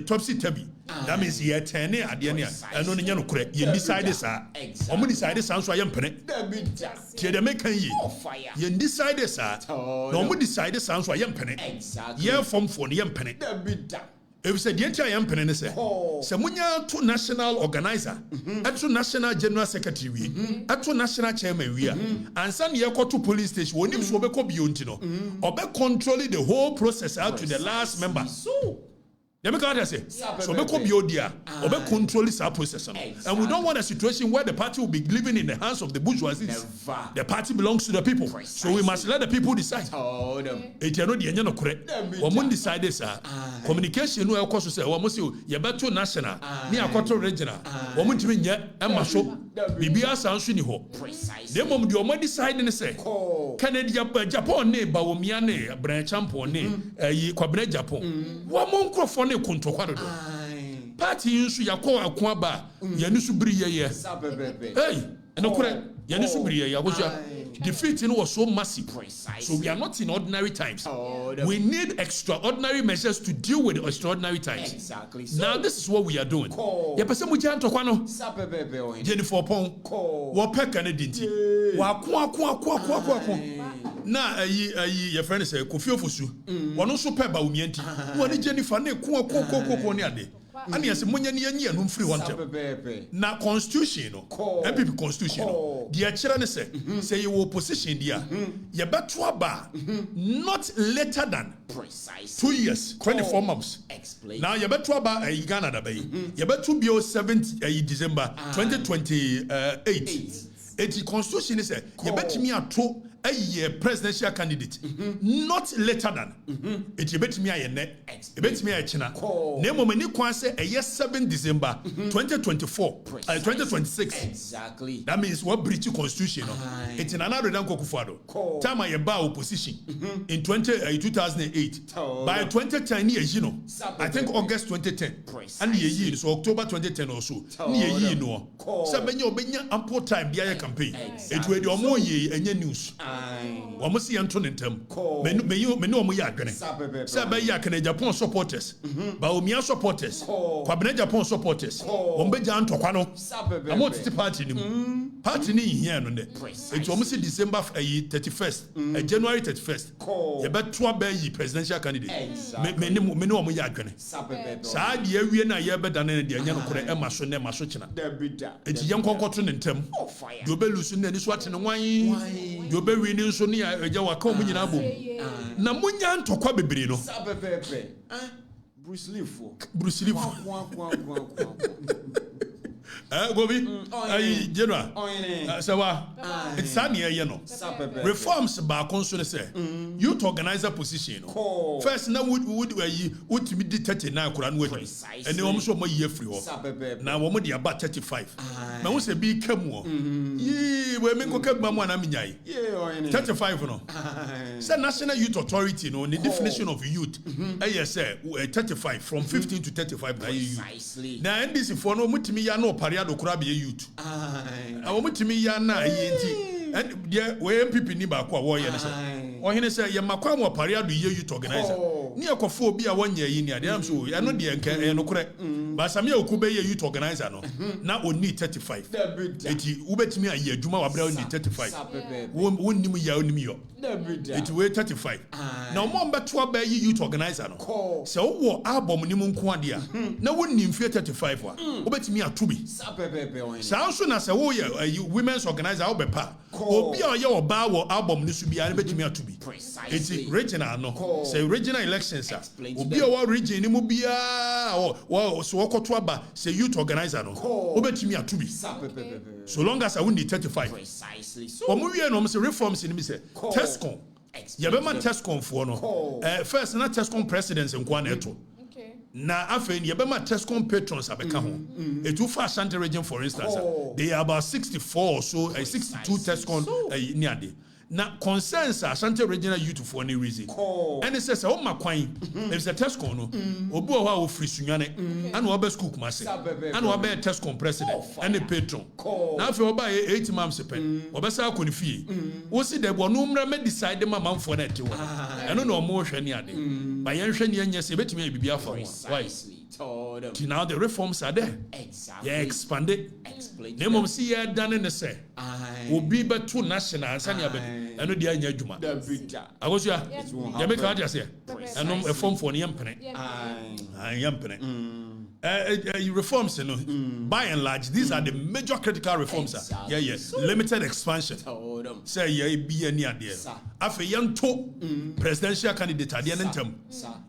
topsy turvy. That means ye turn it at the end. And only you know you decide this. Omo decide this. So I am pene. Tie the make ye. You decide this. No omo decide this. So I am pene. Ye form for ye am pene. If you say the entire empire say, Samunya to national organizer, to national general secretary, to national chairman, and some year to police station, when you so be or be controlling the whole process out to the last member. Let me say, so be or be controlling this process. And we don't want a situation where the party will be living in the hands of the bourgeoisie. The party belongs to the people. So we must let the people decide. It you know the engine correct. When decide this, communication no of course say, we must you better national, ni akoto regional. We must be bibia sanso ni ho Precisely. dem mom de omo decide ne say Canada Japan ne ba omia ne bran champion ne yi kwabena Japan wo mo nkrofo ne kontokwa do party nso yakọ akwa ba ya nusu biri ye hey eno kore ya nusu biri ye agoja defeat was so massive. Precisely. So we are not in ordinary times. We need extraordinary measures to deal with extraordinary times. Exactly. Now this is what we are doing. Ya pese mo jan tokwa no. Jennifer Pon. Wo peka ne dinti. Wa ko. Na ayi your friend say Kofi Ofosu. Wono so pe ba omianti. Wo ne Jennifer ne ko ne ade. And yes, munya ni anyi anum free one time. Na constitution no. MPP constitution no. The chere say you opposition dia. You better aba not later than Precisely. 2 years, 24 months. Explain. Now you better aba Ghana da bay. You better be 7th December 2028. The constitution is say you better me ato a presidential candidate not later than it you bet me a net you bet me a china name many kwan say a year 7 December 2024 2026 Exactly. that means what British constitution it's in another than Kokufado time I ba opposition in 2008 by 2010 years you know I think August 2010 and ye so October 2010 or so ye no so benya ample time dia campaign it we the omo ye enye news Wamo si yanto nentem. Me omo ya adwene. Say be ya kan Japan supporters. Ba omia supporters. Kwabena Japan supporters. Wombe ja antokwa no. Amo titi party ni mu. Party ni here no de. It omo si December 31st, January 31st. Ye beto aba yi presidential candidate. Me ne omo ya adwene. Saa de awie na ye beda na de anya no kore e maso ne maso kina. Enti yen konkoto nentem. Do be lusu na ni so ate no wan. Do be wi ni nso ne agya waka omo nyina bom. Na munya ntokwa bebre no. Bruce Lee for. Gobi, General, Sawa, it's sunny, you know. Reforms by consul say, youth organizer position. First, now would me detect now, Kuran with and they almost more year free. Now, woman, they about 35. Now, we say, be come on. Ye, we make okay, Mamma, I mean, 35, no. Say National Youth Authority, no, the definition of youth. Yes, sir, 35 from 15 to 35. Precisely. Now, and this for no mutimi ya no pariado kurabi youth. Awo mutimi ya na yenti. And yeah, we MPP ni ba kwa wo ye ne say. O hene say ye makwa mo pariado ye youth organizer. Ni akofo bi a wanya yi ni ade am so ya no de enka e no kure. Ba same okube ye youth organizer no. Na oni 35. Eti ubetimi aye adwuma wa bra oni 35. Wonnim ya onim yo. Eti we 35. Na mo mbeto aba ye youth organizer no. Se wo album ni mu nko ade a na wonnim fie 35 wa. Ubetimi atubi. Sanso na se wo ye women's organizer wo bepa. Obi a ye oba wo album ni so bia na betimi atubi. Eti regional no. Se regional elections a obi a wo region ni mu bia wo so wokoto aba se youth organizer no. Ubetimi atubi. So long as I win the 35. Precisely. Omo wie no se reforms ni mi se Tescom. Yabema Tescom for no. First na Tescom presidents en kwa na eto. Na afen yebema Tescom patrons abeka ho. Etu fa Ashanti region for instance, they are about 64 or so, 62 Tescom ni ade. Na concerns Ashanti regional youth for any reason. And it says o makwan, if the Tescom no, obu o ha o free sunyane, and o be school kumase, and o be Tescom president, and the patron. Na afen o ba 8 months pen, o be sa akoni fie. O si de bo no mra me decide ma manfo na ete wo. Eno na o mo hwe ni ade. Ba yen hwe ni anya se betimi bibia fa ho. Why? Now the reforms are there. Exactly. Yeah, expanded. Explain. Name of see here done in the say. Obi be two national and sanya be. Eno dia anya adwuma. I was ya. Ya make out just here. Eno a form for yampene. Yampene. Reforms, you know, by and large, these are the major critical reforms. Exactly. Yeah. Limited expansion. Say, yeah, be any idea. After young presidential candidate at the end,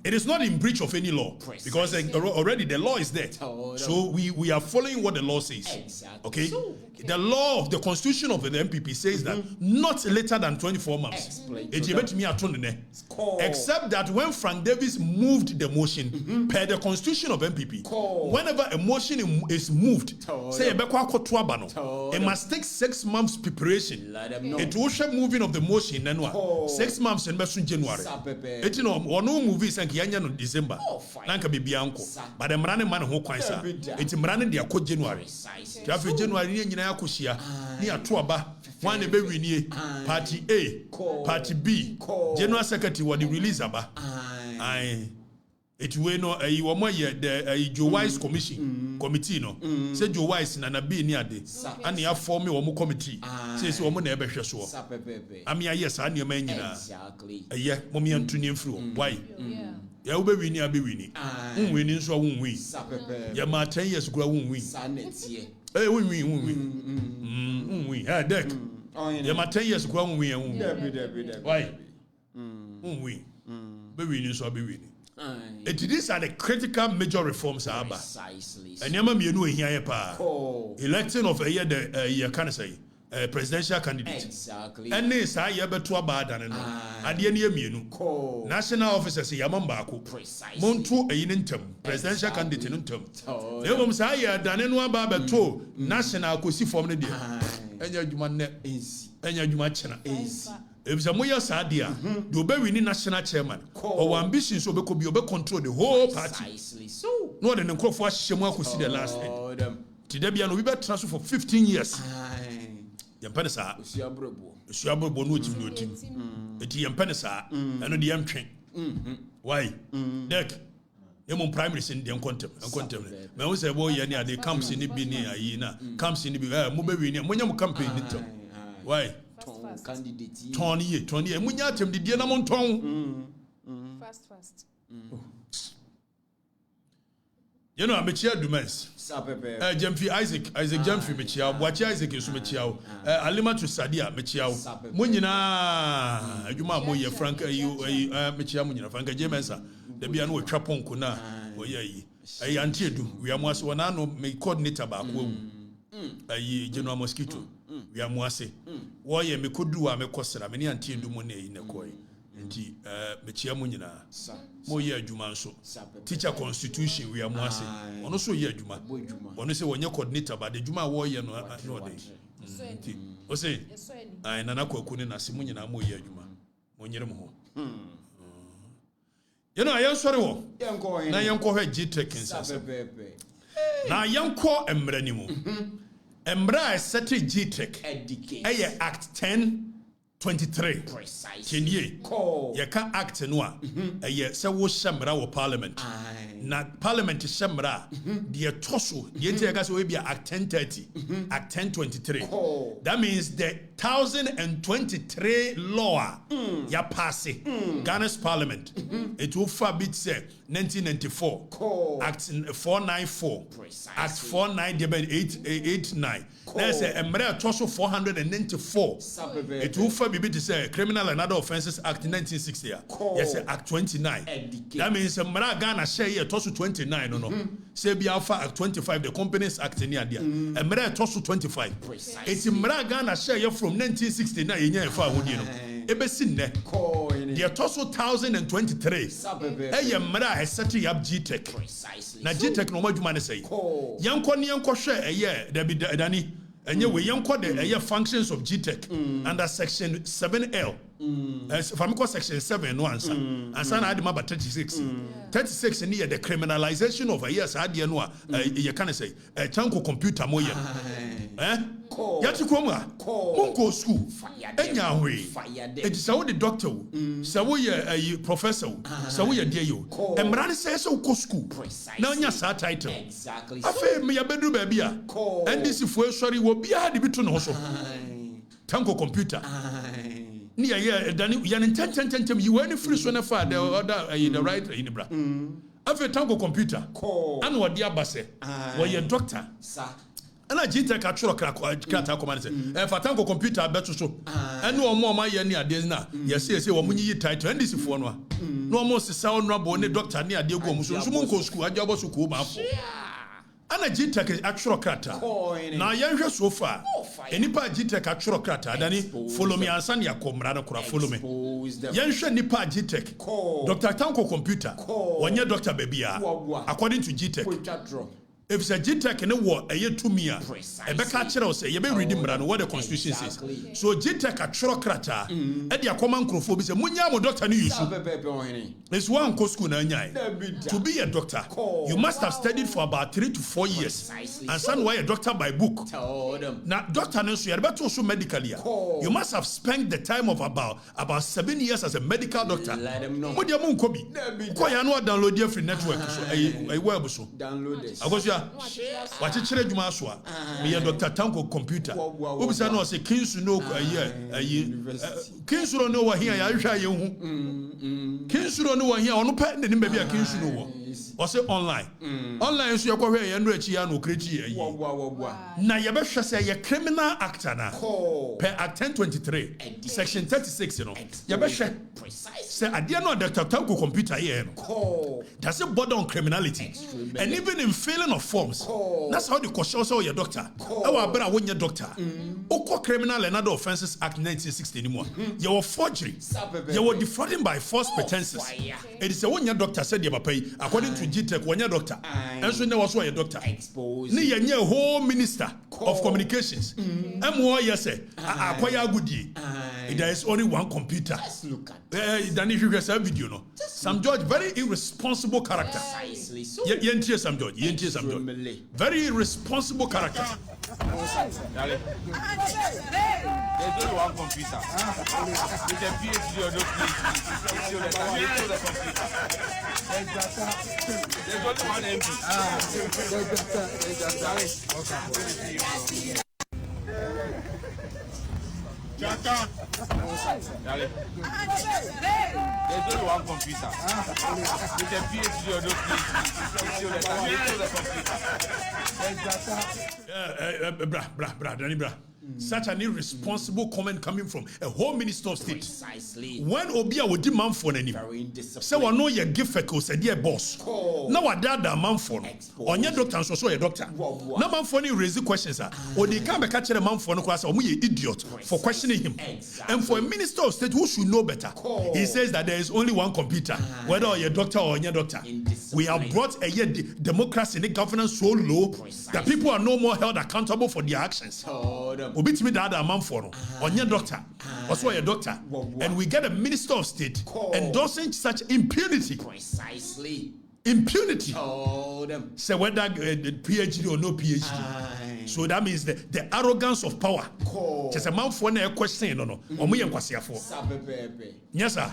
it is not in breach of any law because already the law is there. So we are following what the law says. Exactly. Okay? The law of the constitution of the MPP says that not later than 24 months. Except that when Frank Davis moved the motion per the constitution of MPP, whenever a motion is moved, say a it must take 6 months preparation. It will show moving of the motion then 6 months in January. It you know one movies and Yanya December. Nanka be bianco. But the running man who coins it's running their code January. January near Kushia near Tuaba. One baby party A, party B, General Secretary what the release aba. It we know you were the Joe Wise Commission committee no. Say Joe Wise na be near de. And you have formed a committee. Says woman never sure. I mean yes, I knew man exactly. Yeah, mommy and tuning through. Why? Yeah, we be winning. Winning so won't we? Yeah, my 10 years ago won't we? Hey, we ah deck. Yeah, my 10 years ago won't we? Why? We be winning so be winning. These are the critical major reforms aba. And yama me no here pa. Electing of a year the can say presidential candidate. Exactly. And this I year beto aba dan no. Ade ne mienu. National officers yama baako. Monto eyintem presidential candidate ntem. Ebom say year dan no aba beto national kosi form ne de. Enya adwuma ne. Enya adwuma chena. If the Moya Sadia, do be winning national chairman, or ambition so be control the whole party. So, no than the for Shemwa could see the last end. Tidebian, we better transfer for 15 years. Yampenesa, Siabo Bonuti, the Yampenesa, and the Yam train. Why? Deck. Yamon primary sin the contempt. I was a boy, and they comes in the Bini, comes in the Mubawini, when you campaign. Why? Candidate. Tony, and when you have the Dianamon tongue. Fast. You know, I'm a chair Dumens. Jemfi Isaac Jemfi Michiao, watch Isaac is Michiao, Alima to Sadia, Michiao, Munina, Juma Moya, Frank, Michia Munina, Frank Jemensa, the Biano Trapon Kuna, or ye, a Yantidu, we are most one anno may coordinate about a general mosquito. We are moise. Why me could do a me costa, many until do money in a coy. And Michia Munina, Moya Jumanso, teacher constitution, we are moise. On also ye Juma, on say when you coordinate about the Juma warrior no day. O say, I Nanako Kunina Simunina Moya Juma, Monyermo. You know, I am sorry. Now you call her G-Tech in now young call Embranimo. Embra set G-Tech. Act 1023. Precisely. You can't act in one. So was Shambra or Parliament. Na Parliament is Shambra. The Tosu, the Integas will be Act 1030. Act 1023. That means the 1023 law. Ya passe. Ghana's Parliament. It will forbid say 1994. Act 494. Act 49889. There's a Emra Tosu 494. It will forbid to say Criminal and Other Offences Act 1960. Yes, Act 29. That means Emra Ghana share here Tosu 29. No. Say be Alpha Act 25. The Companies Act in here. Emra Tosu 25. It's Emra Ghana share here from 1969. In here, Ebesin ne. The Tosu 1023. Emra has set up G-Tech. Na G-Tech no more you say. Yanko share a year. There be Danny. And you we young code the functions of G-Tech under section 7L. If I'm called section 7 once, and son had about 36. 36 in here the criminalization of a year's idea no you can say a chanko computer moya. Yatukoma, Monko school, Enyawe. It is how the doctor, so we a professor, so we a dear you. And Brad says so go school. Now your title. Exactly. I feel me a bedroom baby. And this if we're sorry will be a bit also. Tanko computer. Near here, then you intend you were any free son of father or the right in the bra. After Tanko computer, and what dear Basse, were your doctor, sir. And I G-Tech actual crack command say, if I tanko computer, I bet you so. And no more my year days now. Yes, what when you title and this for no. No more sound rubber, doctor near Diego Musu, Monko school, I job was school. ana GTech actual krata na yenhwe so far enipa GTech actual krata dani follow me ansa ne yakomra na kura follow me yenhwe nipa GTech Dr. Tanko computer wonye doctor babia according to GTech if the GTech ne wo eye tumi a ebeka kire o say ye be read mra no what the constitution says so GTech actual krata e dia common crofo bi say munya mo doctor ne use it's one co school na nyai to be a doctor you must have studied for about 3 to 4 years and some why a doctor by book now doctor no so you better also medically you must have spent the time of about 7 years as a medical doctor mo dia mo nko bi ko ya no download your free network so ai web so download this agosia wachichire dwuma so a me Dr. Tanko computer obisa no say kinsu no ayi kinsu no wa here ya hwa ye hu kinsu no wa here ono pa ne ba bia kinsu no wo o say online so ye kwahwe ye no achi ya no kreti ayi na ye be hwe say ye criminal act na per act 1023 section 36 you know ye be hwe say ade no Dr. Tanko computer here no does it border on criminality and even in failing of forms that's how the question say your doctor our brother when your doctor oko criminal and other offenses act 1960 anymore you were forgery you were defrauding by false pretenses it is when your doctor said your papa according to GTech when your doctor and so there was your doctor ni yenye whole minister of communications mo yes akwaya goodie there is only one computer then if you get a video no some judge very irresponsible character yentie some judge very irresponsible character there's only one computer with a PhD or no PhD there's only one MP there's only one computer with a PhD or no PhD such an irresponsible comment coming from a whole minister of state. Precisely. When Obia would demand for any, say, "I know you give a course, dear boss." Now, I dad a man for on your doctor, so a doctor. No man for any raise questions, or they can't catch a man for no class, or we idiot for questioning him. And for a minister of state who should know better, he says that there is only one computer, whether you're a doctor or your doctor. We have brought a democracy in the governance so low that people are no more held accountable for their actions. Obit me the other man for on your doctor, also a doctor, and we get a minister of state endorsing such impunity. Precisely. Impunity. Say whether PhD or no PhD. So that means the arrogance of power. Just a man for a question, no. Or me and Kwasiafo. Yes, sir.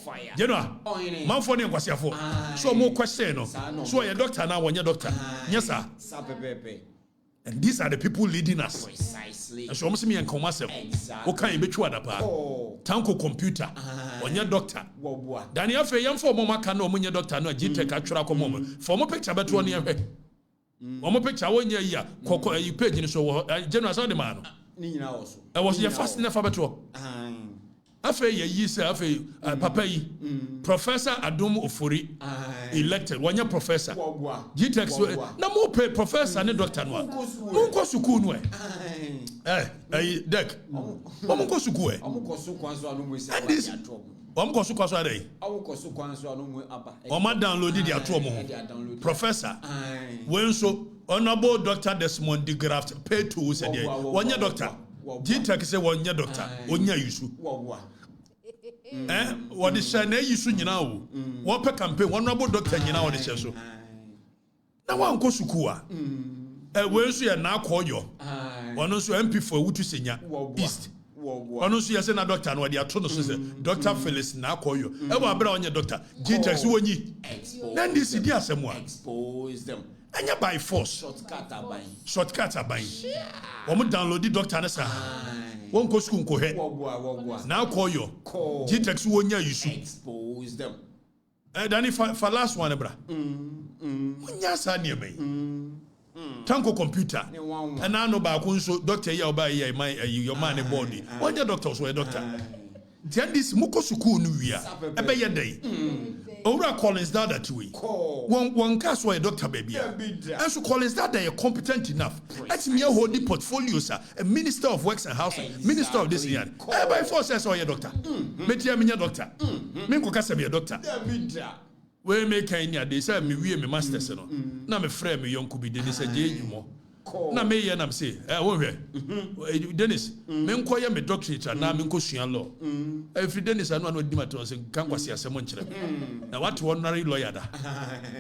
Fire. You know, man for a Kwasiafo. So more question, no. So a doctor now, when your doctor. Yes, sir. And these are the people leading us. Precisely. And so almost me and myself. Okay, you be true that part. Tanko computer. On your doctor. Daniel Fe young for mama can no your doctor no GTech actual come for more picture better one year. One more picture 1 year here. Coco you page so general saw the man. I was your first never better. Afe ye say afe papa yi Professor Adum Ofori elected one year professor GTech so na mo pay professor ne doctor no mo ko suku no dek mo ko suku mo ko suku anso anu mo say mo ko suku anso adai mo ko suku anso anu mo aba o ma download the ato mo professor when so honorable Dr. Desmond de Graft pay to say there one year doctor GTech say one year doctor onya yusu what the share na yusu nyina wo what pe campaign honorable doctor nyina wo the share so na wan ko suku a we so ya na akoyo one so MP for Wutu Senya East one so ya say na doctor no dey ato no so say Dr. Felix na akoyo e wa bra onye doctor GTech so wonyi then this dey asemo expose them anya by force shortcut aban omo download the doctor na sa won ko school ko he na call you GTech so wonya yusu expose them dani for last one bra wonya sa ne mai Tanko computer and I know ba kun so doctor ya oba ya my your man body wonya doctor so a doctor then this muko school no wia ebe ye dey Ora Collins Dada to we. One cast why Dr. Baby. And so Collins Dada are competent enough. That's me hold the portfolio, sir. A Minister of Works and Housing, Minister of this year. By force says or your doctor. Metia me doctor. Me ko kasa me doctor. We make Kenya they say me we me masters no. Na me frame me yonku bi Dennis Ejimo. Na me ye na say wo hwe Dennis me nko ye me doctorate na me nko sua law. Every Dennis anu anu di matter say kan kwase asem nkyere. Na what honorary lawyer da.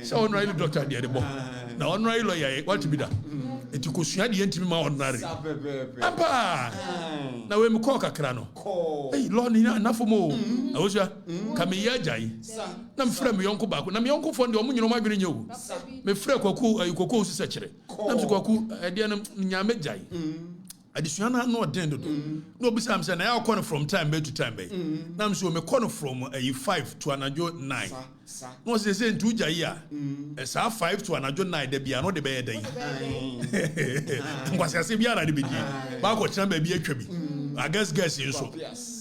Say honorary doctor dey bo. Na honorary lawyer what be da. Eti ko sua de ntimi ma honorary. Apa. Na we me call kakra no. Hey law ni na fo mo. Na wo sua ka me ye ajai. Na me frame me yonko ba ko na me yonko fo de omu nyino ma dwere nyewu. Me frame kwaku osise kyere. Na me kwaku edian nyame jai adisuana no den do no be say na I call from time to time na am so me call from 5 to anajo 9 no say ntu jai a sa 5 to anajo 9 da bia no de be den ngwase bia na de be di ba ko tran ba bi atwa bi I guess yin so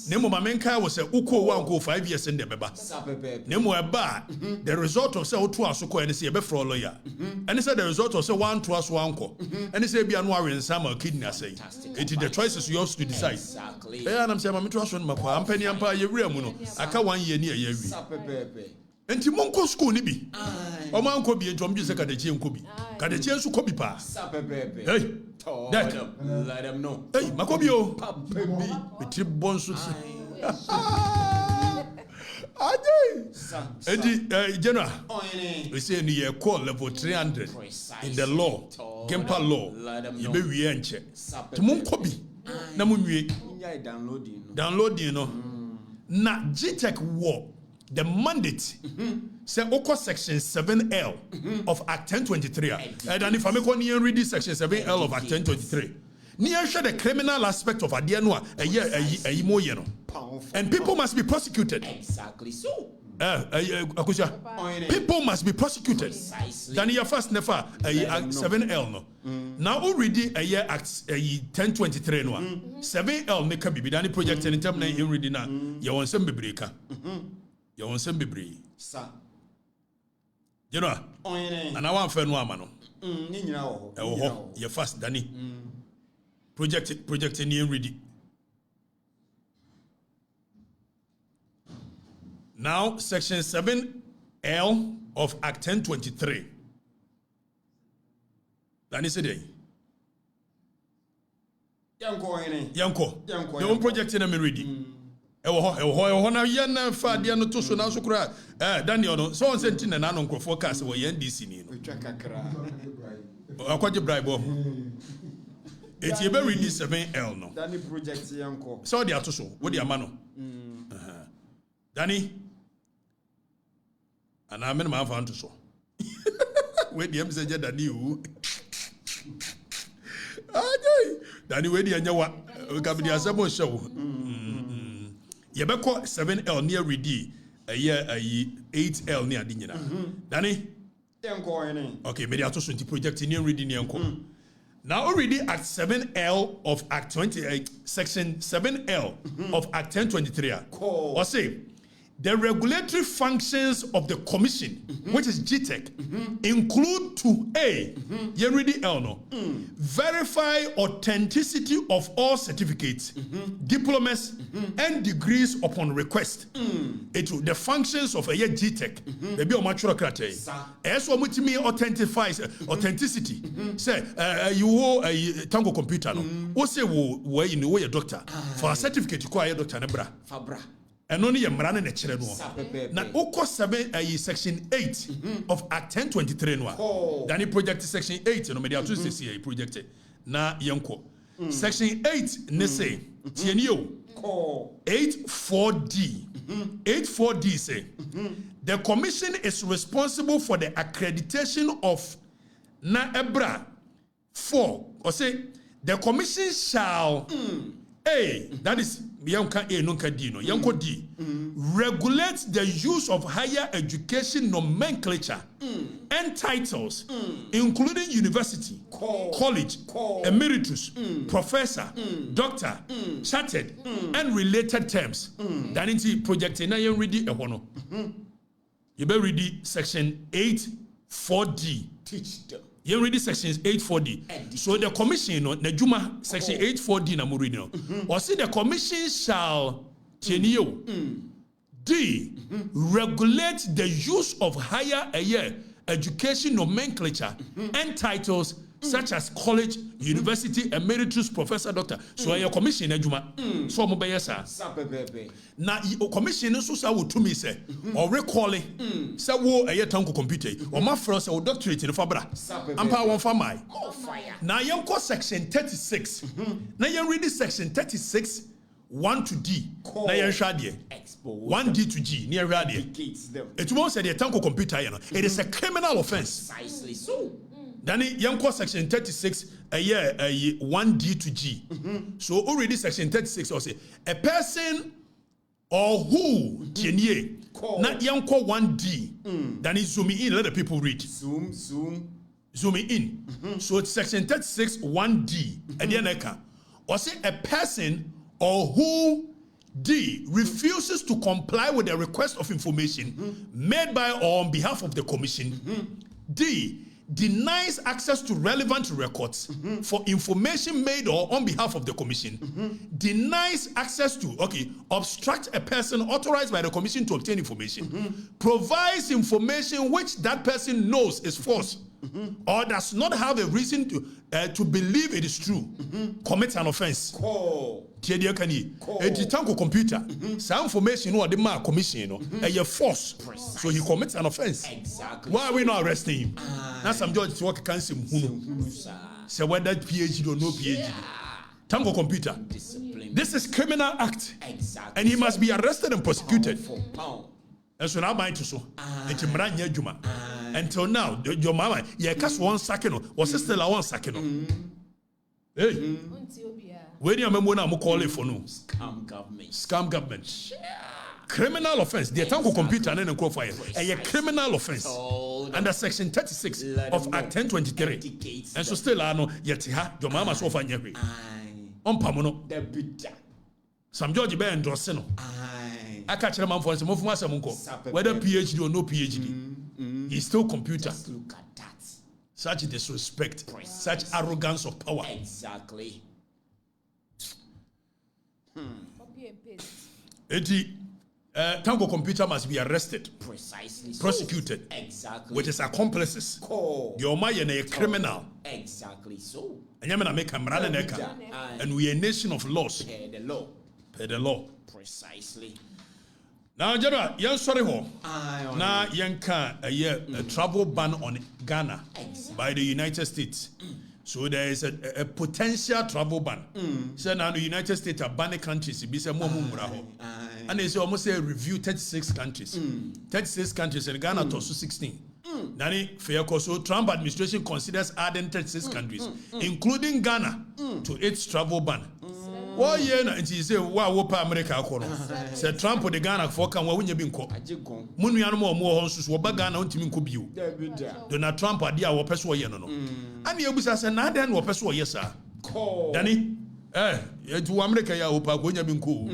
nemo mamenka was say uko wan go 5 years in the beba nemo eba the result of say otu asoko and say e be for lawyer and say the result of say one to us one ko and say bia no awensa ma kidney say it is the choices yours to decide exactly and am say ma meto aso no makwa ampani ampa ye wura mu no aka 1 year ni ye wi enti monko school ni bi o man ko bi entom bi se kadachie nko bi kadachie nso ko bi pa hey let them know hey makobi o eti bonso edi general we say ni ye call level 300 in the law Gempa law you be wie enche to monko bi na munwie downloading no na GTech war the mandate say oko section 7L of Act 1023 and if I make one read this section 7L of Act 1023 near share the criminal aspect of adiano a mo no and people must be prosecuted exactly so people must be prosecuted then your first never 7L no now already a year Act 1023 no 7L make be done project in term na you ready na you want some bebreka you want some bebre sir you know and I want no ama no ni nyina wo your first dani project ni ready now section 7L of Act 1023 dani say dey yanko the one project na me ready ewo na ye na fa de no to so na so kura Daniel no so on senti na no nkrofo cast wo ye NDC ni no twa kakra akwaje bribe eti e be release 7L no Dani project yanko so de ato so wo de ama no Dani ana me ma fa nto so we de am say Dani o Dani we de anya wa ka bi de asebo show Yebeko 7L near ready a year 8L near Dinina. Danny? Okay, maybe I told you project near reading near now already at 7L of Act 28, Section 7L of Act 1023. Or say the regulatory functions of the commission, which is GTech, include to A, you ready L no, verify authenticity of all certificates, diplomas, and degrees upon request. The functions of a GTech, they be a mature criteria. As what me authentifies authenticity. Say you a tango computer no, or say where you know your doctor for a certificate you call your doctor nebra. Fabra. And only a marana nechere no. Na oko 7 section 8 of Act 1023 no. Then he projected section 8 no media to say he projected. Na yanko. Section 8 ne say tienio 84D. 84D say the commission is responsible for the accreditation of na ebra 4 or say the commission shall that is yanka A nunca D no yanko D regulate the use of higher education nomenclature and titles including university, college, emeritus, professor, doctor, chartered and related terms. That is project na yen ready e hono. You better read the section 8.4d. Teach them. You read the sections 8.4d. So the commission, the Juma section 8.4d na mo read no. Or say the commission shall D. Regulate the use of higher education nomenclature and titles such as college, university, emeritus, professor, doctor. So your commission ejuma. So mo be yesa. Na commission so sa wo to me say or recall it. Say wo tanko computer. Or ma fro say wo doctorate in fabra. Ampa won fa mai. Na yen ko section 36. Na yen read section 36 1 to D. Na yen hwa de. 1D to G near radio. It won't say the tanko computer, you know. It is a criminal offense. Precisely so. Then young section 36 a year 1D to G. So already section 36 or say a person or who tienye not young 1D. Then is zooming in, let the people read. Zooming in. So it's section 36 1D and then or say a person or who D. Refuses to comply with the request of information made by or on behalf of the commission. D. Denies access to relevant records for information made or on behalf of the commission. Denies access to, obstruct a person authorized by the commission to obtain information. Provides information which that person knows is false or does not have a reason to believe it is true. Commits an offense. A tanko computer. Some information or the mark commission a false. So he commits an offense. Exactly. Why are we not arresting him? Now some judge work cancel say whether PhD or no PhD. Tango computer. Discipline. This is criminal act. Exactly. And he must be arrested and prosecuted. And so now mind to so. Until now, your mama, yeah, cast 1 second or sister 1 second. Hey. When you remember now, call it for no. Scam government. Criminal offense. The tanko computer and then call fire. A criminal offense. Under section 36 of Act 1023. And so still I know yet your mama so far nyeri. Pamono. Some George Bear and Drosseno. I catch a man for some of my whether PhD or no PhD. He's still computer. Just look at that. Such disrespect, such arrogance of power. Exactly. Copy and paste. Tango computer must be arrested, precisely, prosecuted, exactly, with his accomplices. Your man a criminal. Exactly so. And we are a nation of laws. Pay the law. Pay the law. Precisely. Now, General, you're sorry for. Now, Yanka a travel ban on Ghana by the United States. So there is a potential travel ban. So now the United States are banning countries. And they say almost say review 36 countries. 36 countries and Ghana to 16. Nani so Trump administration considers adding 36 countries, including Ghana, to its travel ban. Why yeah, and she say why wopa America kono. Say Trump the Ghana for kan wa wunya bi nko. Munu ya no mo honsus wo ba Ghana ontimi nko biu. Donald Trump ade a wo peso ye no no. Ani ebusa say na ade na wo peso ye sa. Dani to America ya wopa ko nya bi nko.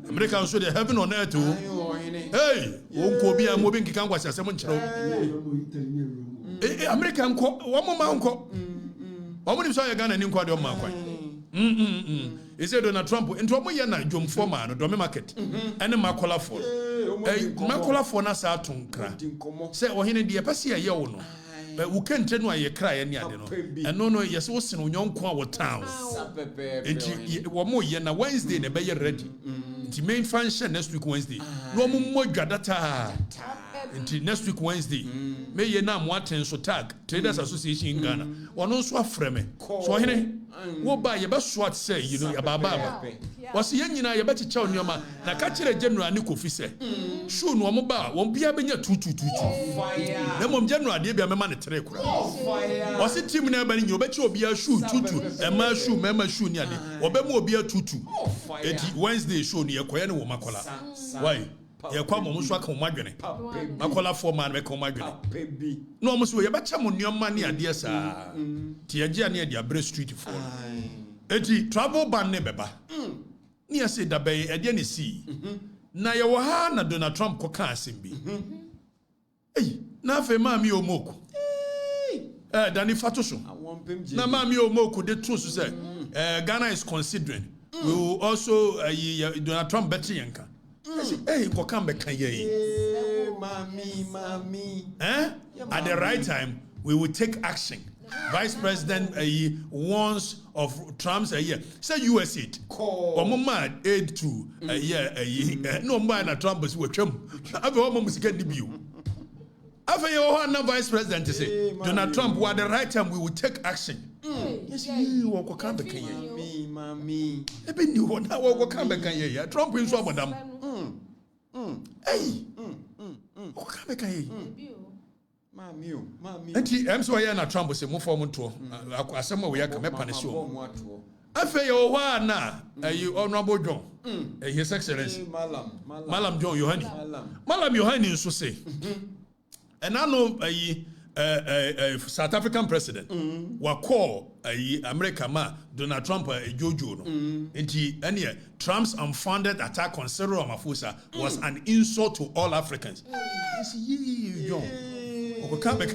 America so the heaven on earth. Hey, wonko bi a mo bi nkikan kwase asem nkyerɛ. America nko wo mo ma nko. Wo mo ni so ya Ghana ni nko de o ma kwan. He said Donald Trump into a na jom forma no domi market and makola for makola for na sa tonkra say ohene de pese ye wo no but we can't no ye cry any ade no and no yes wo sin onyonkwa wo town enti wo mo ye na Wednesday na be ye ready the main function next week Wednesday no mo data enti next week Wednesday me ye na mo aten so tag Traders Association in Ghana ono so afreme so ohene wo ba ye be swat say you know ababa was ye nyina ye be chicha onioma na ka kire general ni Kofi say show no mo ba won bia benya tutututu na mom general de bia mema ne tere kura was team na ba ni obe chi obi a shoe tutu e ma shoe mema shoe ni ade obe mu obi a tutu eti Wednesday show ni ye koye ne wo makola why ye kwa mo so aka mo adwene makola for man be ka mo adwene no mo so ye be cha mo nioma ne ade sa ti ye gia ne dia bre street for eti travel ban ne beba ni ase da be e de ne si na ye wo ha na Donald Trump ko ka asem bi Na fe mami omoku. Dani fatoso. Na mami omoku de true so say Ghana is considering. We will also Donald Trump better yanka. Hey, ko kan be kan ye. Mami. At the right time, we will take action. Vice President warns of Trump's say US aid. Mad aid to no man na Trump is with Trump. Ave o mo sika debut. Ave your na Vice President say Donald Trump at the right time we will take action. Yes, you ko kan be kan ye. Mami. Ebe ni ho na wo ko kan be kan ye. Trump in so abodam. Hey. Ko kan be kan ye. Mami. Enti so ya na Trump say mo form to asem we ya ka me punish o. Afa yo wa na honorable John his excellency Malam John Yohani Malam Yohani nso say and I know South African president wa call America ma Donald Trump Jojo no enti ene Trump's unfounded attack on Cyril Ramaphosa was an insult to all Africans. Yes, John. Yohane.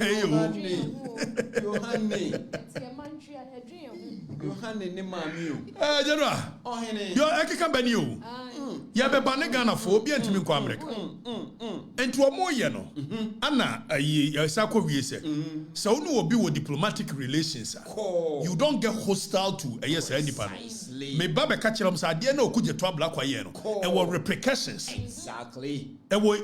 Yohane ne mami o. General. Yo ekeka bani o. Ya be bane Ghana fo obi antimi nko America. Enti omo ye no. Ana ya sako wie se. Se unu obi wo diplomatic relations. You don't get hostile to yes anybody. Me ba be ka kire am sa de na okuje to abla kwa ye no. E wo repercussions. Exactly. E wo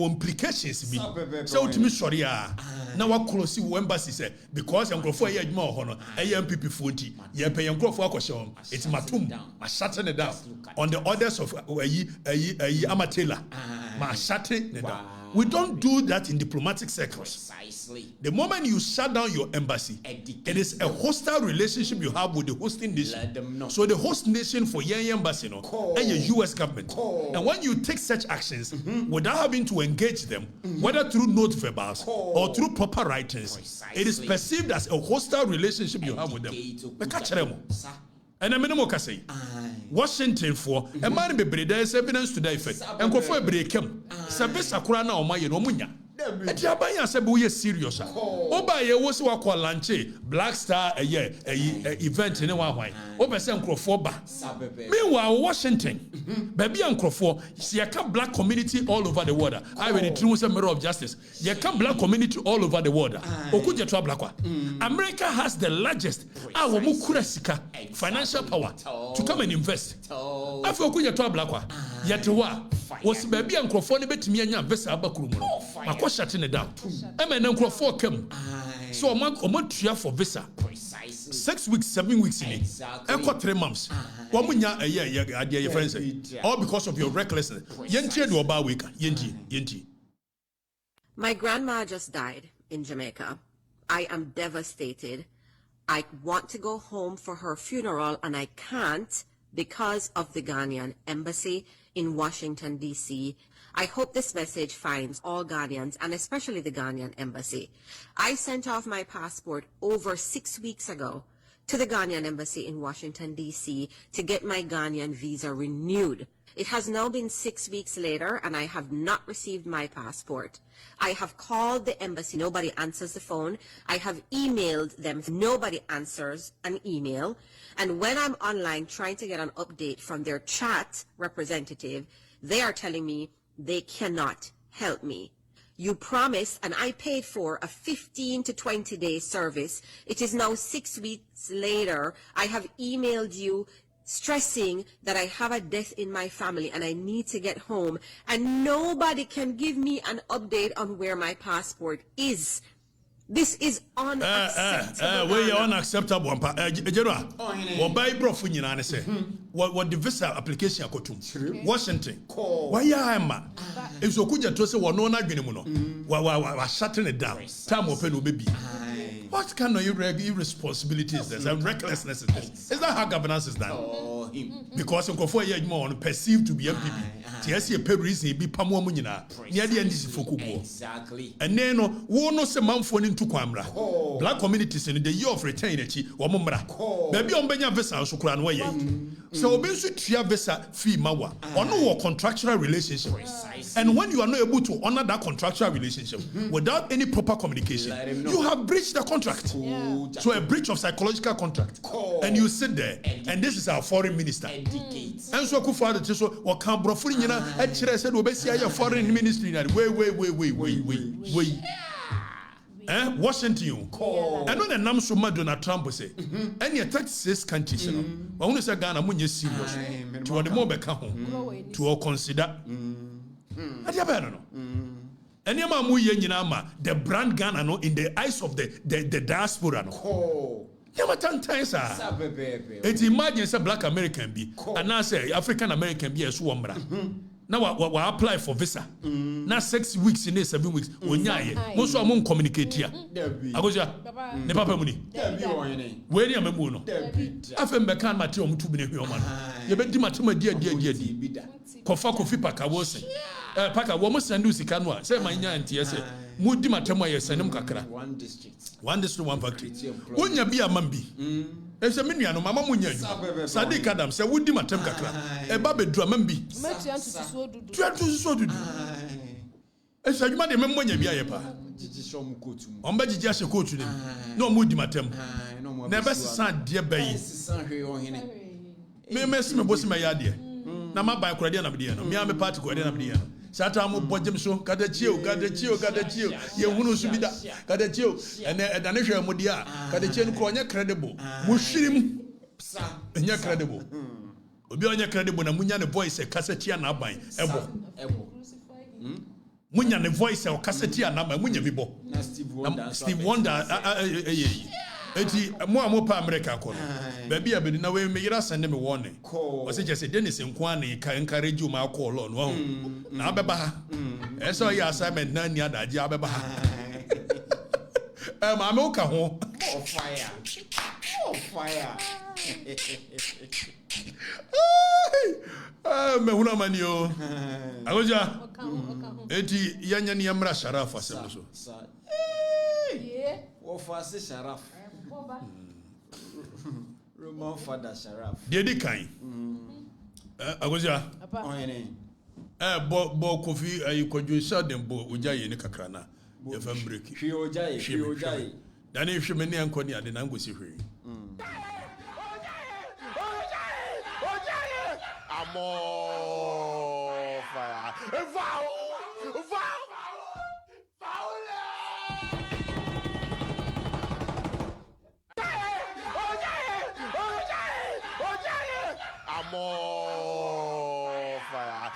implications bi. Se utimi sori a na wa close wo embassy say because enkrofo ye adwuma ho no MPP foti ye pay enkrofo akoshe hom it's matum ma shutting it down on the orders of Amatela ma shutting it down. We don't do that in diplomatic circles. Precisely. The moment you shut down your embassy, it is a hostile relationship you have with the hosting nation. Let them know. So the host nation for your embassy and your US government. And when you take such actions without having to engage them, whether through note verbals or through proper writings, it is perceived as a hostile relationship you have with them. And I'm going to say, Washington for a man be breed, there is evidence to that effect. And go for a break him. Service a crana or my Romunya. And Jabaya said, we are serious. Oba ye was what call Lanche, Black Star a year, event in a while. Over some Crawford. Meanwhile, Washington, baby and Crawford, see a black community all over the world. I will introduce a mirror of justice. You can black community all over the world. Okuja to Black. America has the largest financial power to come and invest. After Okuja to Black, yet was baby and Crawford bet me and Vesa Abakurumo. Shutting it down. And then Crawford came. So a month for visa. 6 weeks, 7 weeks in it. And 3 months. 1 year a year, your friends say. All because of your recklessness. Yenti do about week. Yenti. My grandma just died in Jamaica. I am devastated. I want to go home for her funeral and I can't because of the Ghanaian embassy in Washington, D.C. I hope this message finds all Ghanaians and especially the Ghanaian embassy. I sent off my passport over 6 weeks ago to the Ghanaian embassy in Washington, D.C. to get my Ghanaian visa renewed. It has now been 6 weeks later and I have not received my passport. I have called the embassy, nobody answers the phone. I have emailed them, nobody answers an email. And when I'm online trying to get an update from their chat representative, they are telling me they cannot help me. You promised, and I paid for a 15 to 20 day service. It is now 6 weeks later. I have emailed you stressing that I have a death in my family and I need to get home. And nobody can give me an update on where my passport is. This is unacceptable. We are unacceptable. General, what by bro for you na say? What the visa application akotum? Washington. Why ya am? If so kuja to say we no na dwene mu no. We shutting it down. Time open no baby. What kind of irresponsibility is this and recklessness is this? Is that how governance is done? Because Nkofo here more perceived to be MPP. Tiasi a reason be pamo munina. Near the end is for Exactly. And then no se manfo into kwamra. Black communities in the year of return or mumra. Baby on Benya vessel so kran way. So be so tia vessel fee mawa or no contractual relationship. And when you are not able to honor that contractual relationship without any proper communication, you have breached the contract. So a breach of psychological contract. And you sit there, and this is our foreign minister. And so Kufa so or can brofuri nyina e kire said obesia your foreign ministry na wait. Washington you. And when the nam so mad Donald Trump say, any 36 countries, you know, but when you say Ghana, munye serious. To the more beka home to consider. I don't know. Any man mu ye nyina ma the brand Ghana no in the eyes of the diaspora no. Never 10 times it imagine say black American be and now say African American be as one. Now we apply for visa. Now 6 weeks in 7 weeks. Most of them communicate here. Agoja. Ne papa muni. Where you am no. Afem be kan mate om 2 minute human. You be di matema dia. Kofa kofi paka wo se. Paka wo mo sendu sika no a. Say manya antie say. Mu di matema ye senem kakra. One district, one factory. Wonya bi amambi. Ese me nuano mama munya yu. Sadiq Adam say wudi matem kakra. E ba bedru amambi. Tuantu so dudu. Ese adwuma de memmonya bi ayepa. Omba jiji ahye coat ni. No mudi matem. Na be sesan de bayi. Me mesi me bosi me yade. Na ma ban kura de na me de no. Me am party kura de na me de no. Sata mo bojem so kadachio ye hunu so bida kadachio ene dane hwe mo dia kadachio no ko nya credible mo hwirim sa nya credible obi onya credible na munya ne voice kasachia na aban ebo munya ne voice o kasachia na aban munya bibo na Steve Wonder eti mo pa America ko baby abedi na we me yira send me warning o se just Dennis nko an ka encourage ma call on wo na abeba ha eso ya assignment na ni adaje abeba ha ma me uka ho fire me huna mani o agoja eti yanya ni amra Sharaf asem so wo fase Sharaf Roman father Sharaf. Dedi kan. Agoja. Bo kofi ayi kwadwo sha dem bo oja ye ne kakra na. Ye fam break. Hwe oja. Dani hwe me ne anko ne ade na ngosi hwe. Amo fire. More fire.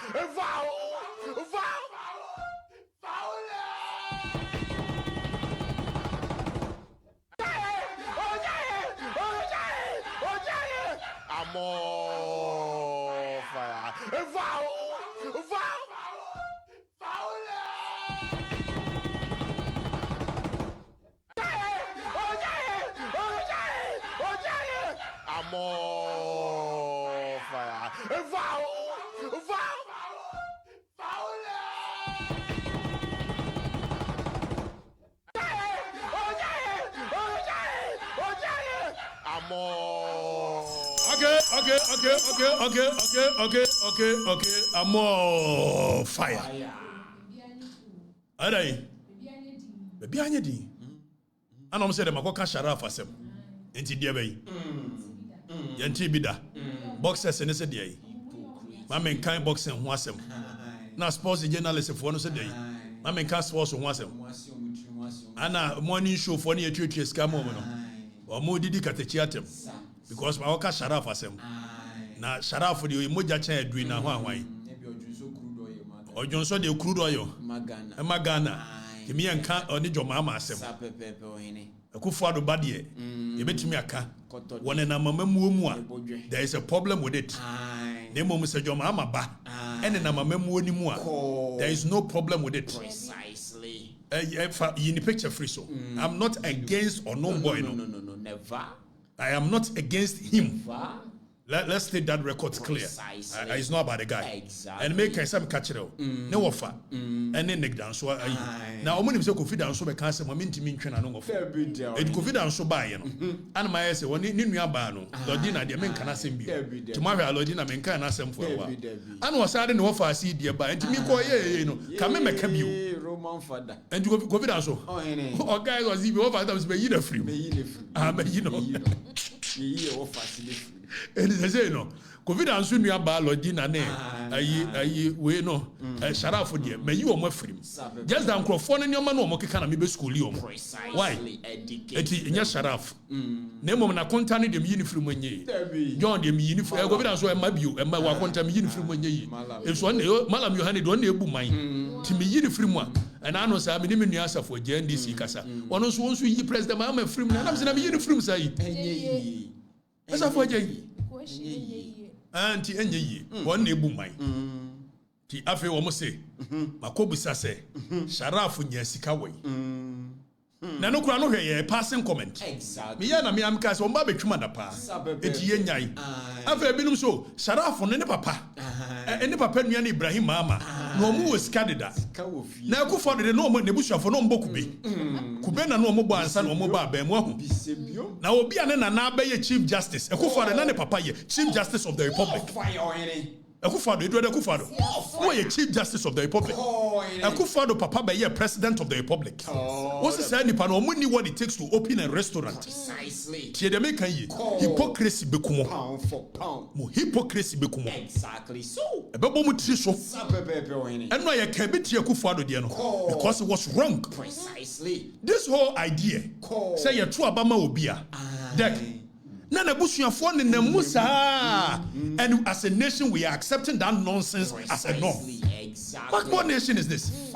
Okay. Amo fire. Alright. Baby anyedi. Anom say dem akoka Sharaf asem. Enti dia bayi. Yanti bida. Boxers ne se dia yi. Ma men kan boxing ho asem. Na sports journalist for no se dia yi. Ma men kan sports ho asem. Ana morning show for ne etwetwe scam mo no. O mo didi katechi atem. Because ma akoka Sharaf asem. Na Sharaf de moja chan adui na ho ahwan. Ojonso de crude oil. Magana. Kimi enka oni jomama asem. Akufo ado bade e betimi aka. Wone na mamamuo mu a there is a problem with it. Nemo mu se jomama ba. Ene na mamamuo ni mu a there is no problem with it. Precisely. In the picture free so. I'm not against or no boy no. Never. I am not against him. Never. Let's state that record clear. It's not about the guy. Exactly. And make some catch it. No offer. And then neck down. So now I'm going to say down so because I'm into me train and offer. It could down so by you know. And my say when you knew about no, Lordina the men can assemble. Tomorrow Lordina men can assemble for a while. And was adding no offer see dear by and to me go you know. Come make you Roman father. and to go down so. Oh guys was even over that was be you free. You know. And they say no. COVID and soon we are Lordina ne. We know. Sharaf for dear. May you are more free. Just down Crawford and your man or can be school you. Why? Eti nya Sharaf. Nemo na kontani dem uniform wenye. John dem uniform. COVID and so e mabiu e ma wa konta me uniform wenye. If so malam Yohane don na ebu man. Ti me uniform a. And I know say me me nua asafo JNDC kasa. Ono so won so yi president ma am free na say na me uniform say. Asafo je. Anti enye yi. Won na ebu man. Ti afi wo mo say. Makobisa say. Sharaf nya sika wai. Na no kura no hwe passing comment. Exactly. Me ya na me am ka say o ma betwuma da pa. Eti ye nyai. Afa ebinum so Sharaf no ne papa. Ne papa nua na Ibrahim mama. No mu was candidate. Na ku for de no mo nebusuafo no mbo kube. Kube na no mo bo ansa no mo ba ba mu ahu. Na obi ane na na ba ye chief justice. E ku for de na ne papa ye chief justice of the republic. Akufado, Edward Akufado. Who are Chief Justice of the Republic? Akufado, Papa, be president of the Republic. What's the saying? Pano, money what it takes to open a restaurant. Precisely. Tiedemeka yi hypocrisy bekumo. Pound for pound. Mo hypocrisy bekumo. Exactly. So. Ebebo mo tri so. And no ye kebiti Akufado de no. Because it was wrong. Precisely. This whole idea. Say you true abama obia. Dek. And as a nation, we are accepting that nonsense as a norm. Exactly. What nation is this?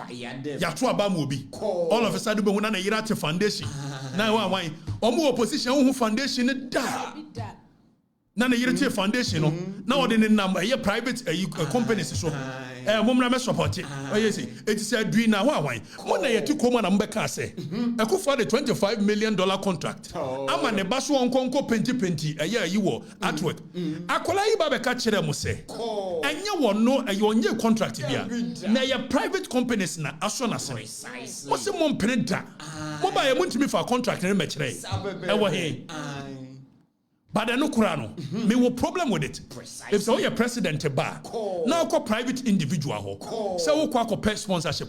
All of a sudden, we have a foundation. Now, why? Opposition who foundation da. Nana yirete foundation now the number a private companies so mumra me support it is a dream now why when na yeti koma na mbeka say for the $25 million contract ama ne baso onkonko penti yi wo artwork akola yi ba be ka kire mo say enye wo no onye contract bia na ye private companies na aso na se mo se mo mpene da mo ba ye mo ntimi fa contract ne me kire e wo he. But I know Kurano, me will problem with it. Precisely. If so, you're president bar, now call private individual, so we call pay sponsorship.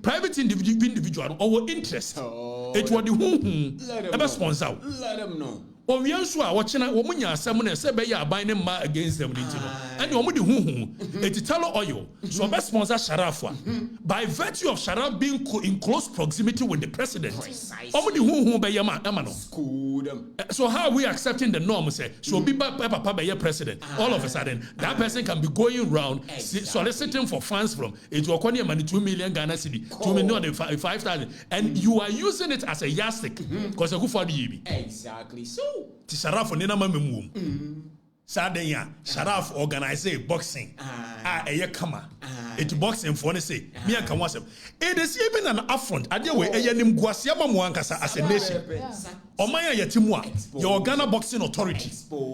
Private individual or interest. It was the ever sponsor. Let them know. O wianso a wochena wo munya asem na se be ya ban ne ma against them nti no and wo mudi etitalo oil so be sponsor Sharaf by virtue of Sharaf being in close proximity with the president o mudi be yama no so how are we accepting the norm say so be papa be your president all of a sudden that person can be going around soliciting for funds from it will cost money 2 million Ghana cedi 2 million 5,000 and you are using it as a yardstick because you go for the exactly so ti Sharaf ni na mamemum Sadenya Sharaf organize boxing eye kama it boxing for ne say me anka wasem it is even an affront ade we eyanim guase amamu ankasa as a nation omanya yetimu a your Ghana Boxing Authority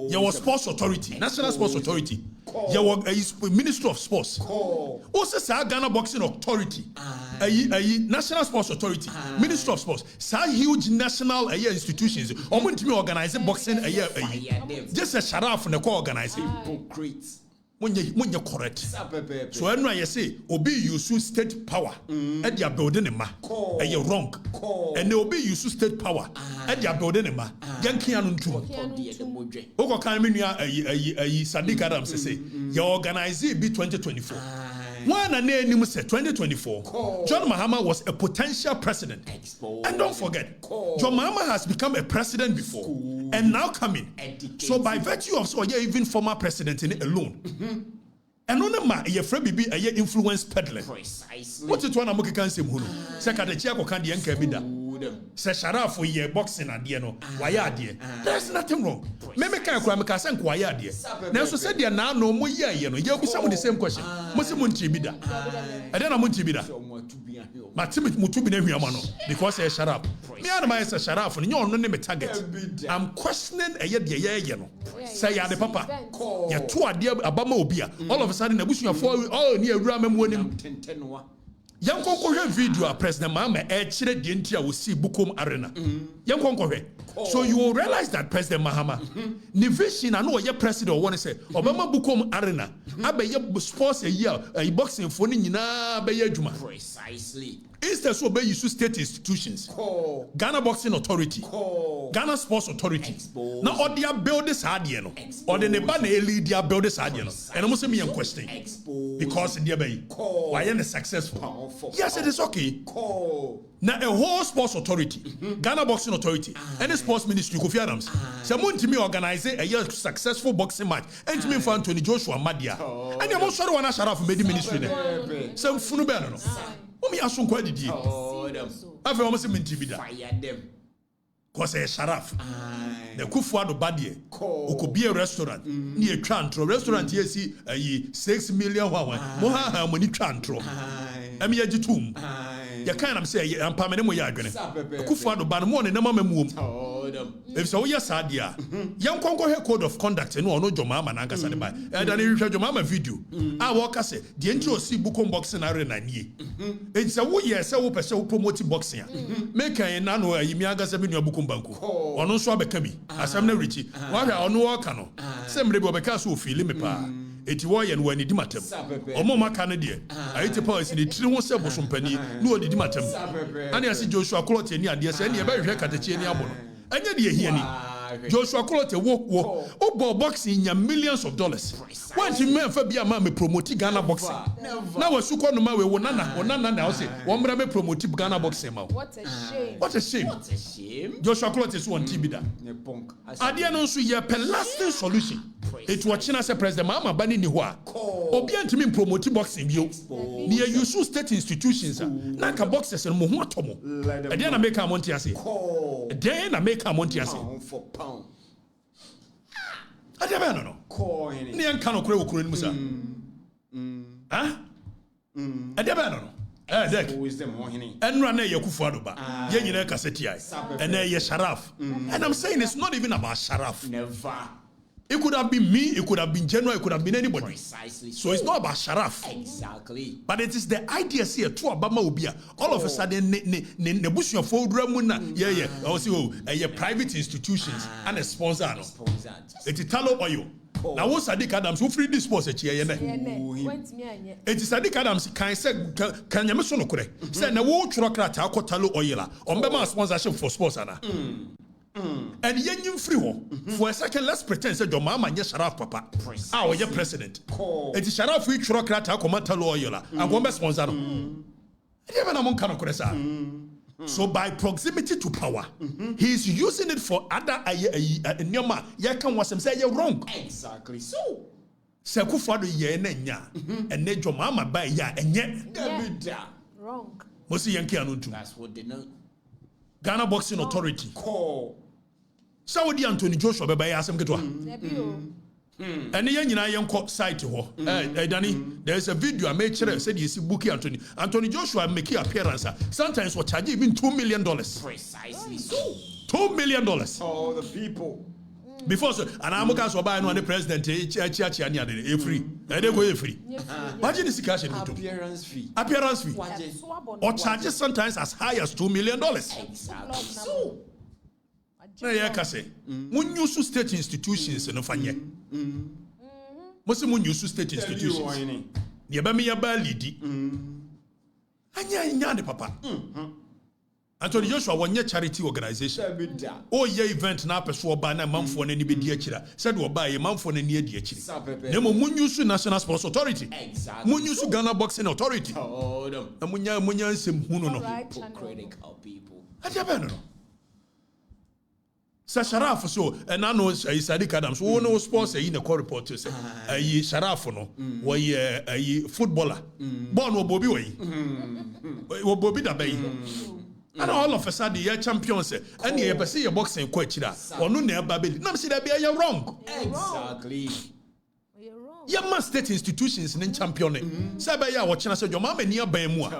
your Sports Authority National Sports Authority your Ministry of Sports also say Ghana Boxing Authority National Sports Authority Ministry of Sports say huge national institutions omuntimi organize boxing just a Sharaf na ko organize hypocrites when you correct so when I say obi use state power and they are building a ma and you're wrong and they obi use state power and they are building a ma yanki anuntu oko kan me nua Sadiq Adams say you organize it be 2024 one and name say 2024 John Mahama was a potential president. And don't forget John Mahama has become a president before and now coming so by virtue of so even former president in it alone and on ma ye free bibi a influence peddling precisely what it one amoke kan sem hunu secretary ko kan de enka bi da se Sharaf ye boxing ade no why ade there's nothing wrong me kan kura me ka sen ko why ade na so said na no mo ye no ye obi some the same question mo se mo nti bi da ade na mo nti bi da Matimi mutubi ne hwiama no because e sharap. Me and my sharap no nyo no ne me target. I'm questioning eye de ye no. Say ya de papa. Ya to ade abama obi a all of a sudden abusuafo oh ne awura mamu onim. Yankonko video a President Mahama chere de ntia wo si Bukom Arena. Yankonko. So you will realize that President Mahama, ni vision I know your president want to say Obama Bukom Arena. Abeye sports a year boxing for ni nyina abeye adwuma. Precisely. Instead so be use state institutions. Ghana Boxing Authority. Ghana Sports Authority. Now or they build this idea no. Or the neba na lead they build this idea no. And almost me in question. Because in the bay. Why are they successful? Yes, it is okay. Now a whole sports authority, Ghana Boxing Authority, and the sports ministry Kofi Adams. Someone to me organize a year successful boxing match. And to me for Anthony Joshua Madia. And you most sure wanna shut off made ministry there. Some funu be no. Omi asun kwa didi. Afi almost me ntibida. Fire them. Cause a sharaf. The Kufuado badie. Okobi a restaurant. Ni a trantro restaurant yesi 6 million wawan. Moha ha money trantro. Emi ajitum. Ya kind of say I'm permanent mo ya adwene. Kufuado ban mo ne na mama muom. If so ya sadia. Yan konko he code of conduct no ono jomama na nkasa ne ba. E da ne hwehwe jomama video. A wo ka se de nti osi Bukom Boxing Arena nie. E se wo ye se wo pese wo promote boxing a. Make an na no ayimi agasa bi no Bukom banku. Ono so abeka bi. Asem na richi. Wa hwa ono wo ka no. Se mre bi obeka so ofili me pa. Eti wo ye no wani di matem. Omo maka no de. Ayiti policy ni tiri ho se bosompani no odi di matem. Ani asi Joshua Clotte ni ade se ni e ba hwehwe katachi ni abo no. Anya de ye ni. Joshua Clotte wo obo boxing nya millions of dollars. When you men fa bia ma me promote Ghana boxing. Na wasuko no ma we wona na o say wo mra me promote Ghana boxing ma. What a shame. What a shame. What a shame. Joshua Clotte is one TB da. Ne punk. Ade no so ye per lasting solution. It was China say President Mahama bani ni ho a. Obi antimi promote boxing bio. Ni use state institutions na ka boxers no mo ho atomo. Ade na make am monte ase. Ade na make am monte ase. For pound. Ade ba no. Ni an kan okure okure ni musa. Ah? Ade ba no. Dek. Who is the mohini? Enra na ye Kufuado ba. Ye nyina kaseti ai. And ye Sharaf. And I'm saying it's not even about Sharaf. Never. It could have been me, it could have been General, it could have been anybody. Precisely. So it's not about Sharaf. Exactly. But it is the idea here to Obama Ubia. All of a sudden, ne bush your phone ramuna. Yeah. Also, private institutions and a sponsor. It is Talo Oil. Now, what's Sadiq Adams who free this sponsor? It is Sadiq Adams can say, can you mention correct? Say, na wo trocrata ko Talo Oil. Ombema sponsorship for sponsor. And yen free one for a second. Let's pretend say your mama nye Sharaf papa. Ah, your president. It is Sharaf we trocrata ko Talo Oil. I go sponsor. Even among kind of corresa. So by proximity to power, he is using it for other nyama. Ya can was say you're wrong. Exactly. So Kufuado ye nya and ne your mama by ya and yet Wrong. Mosi yanki anuntu. that's what they know. Ghana Boxing Authority. Saudi Anthony Joshua beba ya asem ketwa. And the young yenko site ho. Danny, there's a video I made sure said you see Buki Anthony Joshua make appearance. Sometimes what charge even $2 million. Precisely. So $2 million. all the people. Before so, and I'm going to buy no the president free. They go free. Imagine this cash in Appearance fee. appearance fee. Or charges sometimes as high as $2 million. Exactly. So Na ya kase. Mun use state institutions no fanye. Most mun use state institutions. Ye ba me ya ba lidi. Anya de papa. Anthony Joshua wonye charity organization. Oh ye event na peso oba na manfo na ni be di akira. Said oba ye manfo na ni adi akiri. Nemo mun use National Sports Authority. exactly. Mun use Ghana Boxing Authority. Oh, them Na munya nsem hunu no. critical people. Adia be no. Sharaf so and I know Sadiq Adams who no sports in the core report say Sharaf no we a footballer born wo Bobby way wo Bobby da bay and all of a sudden you champions and you be say your boxing coach da onu na eba be na say that be you wrong Exactly. You're wrong. your man state institutions in champion say be ya wo chena say your mama ni aban mu a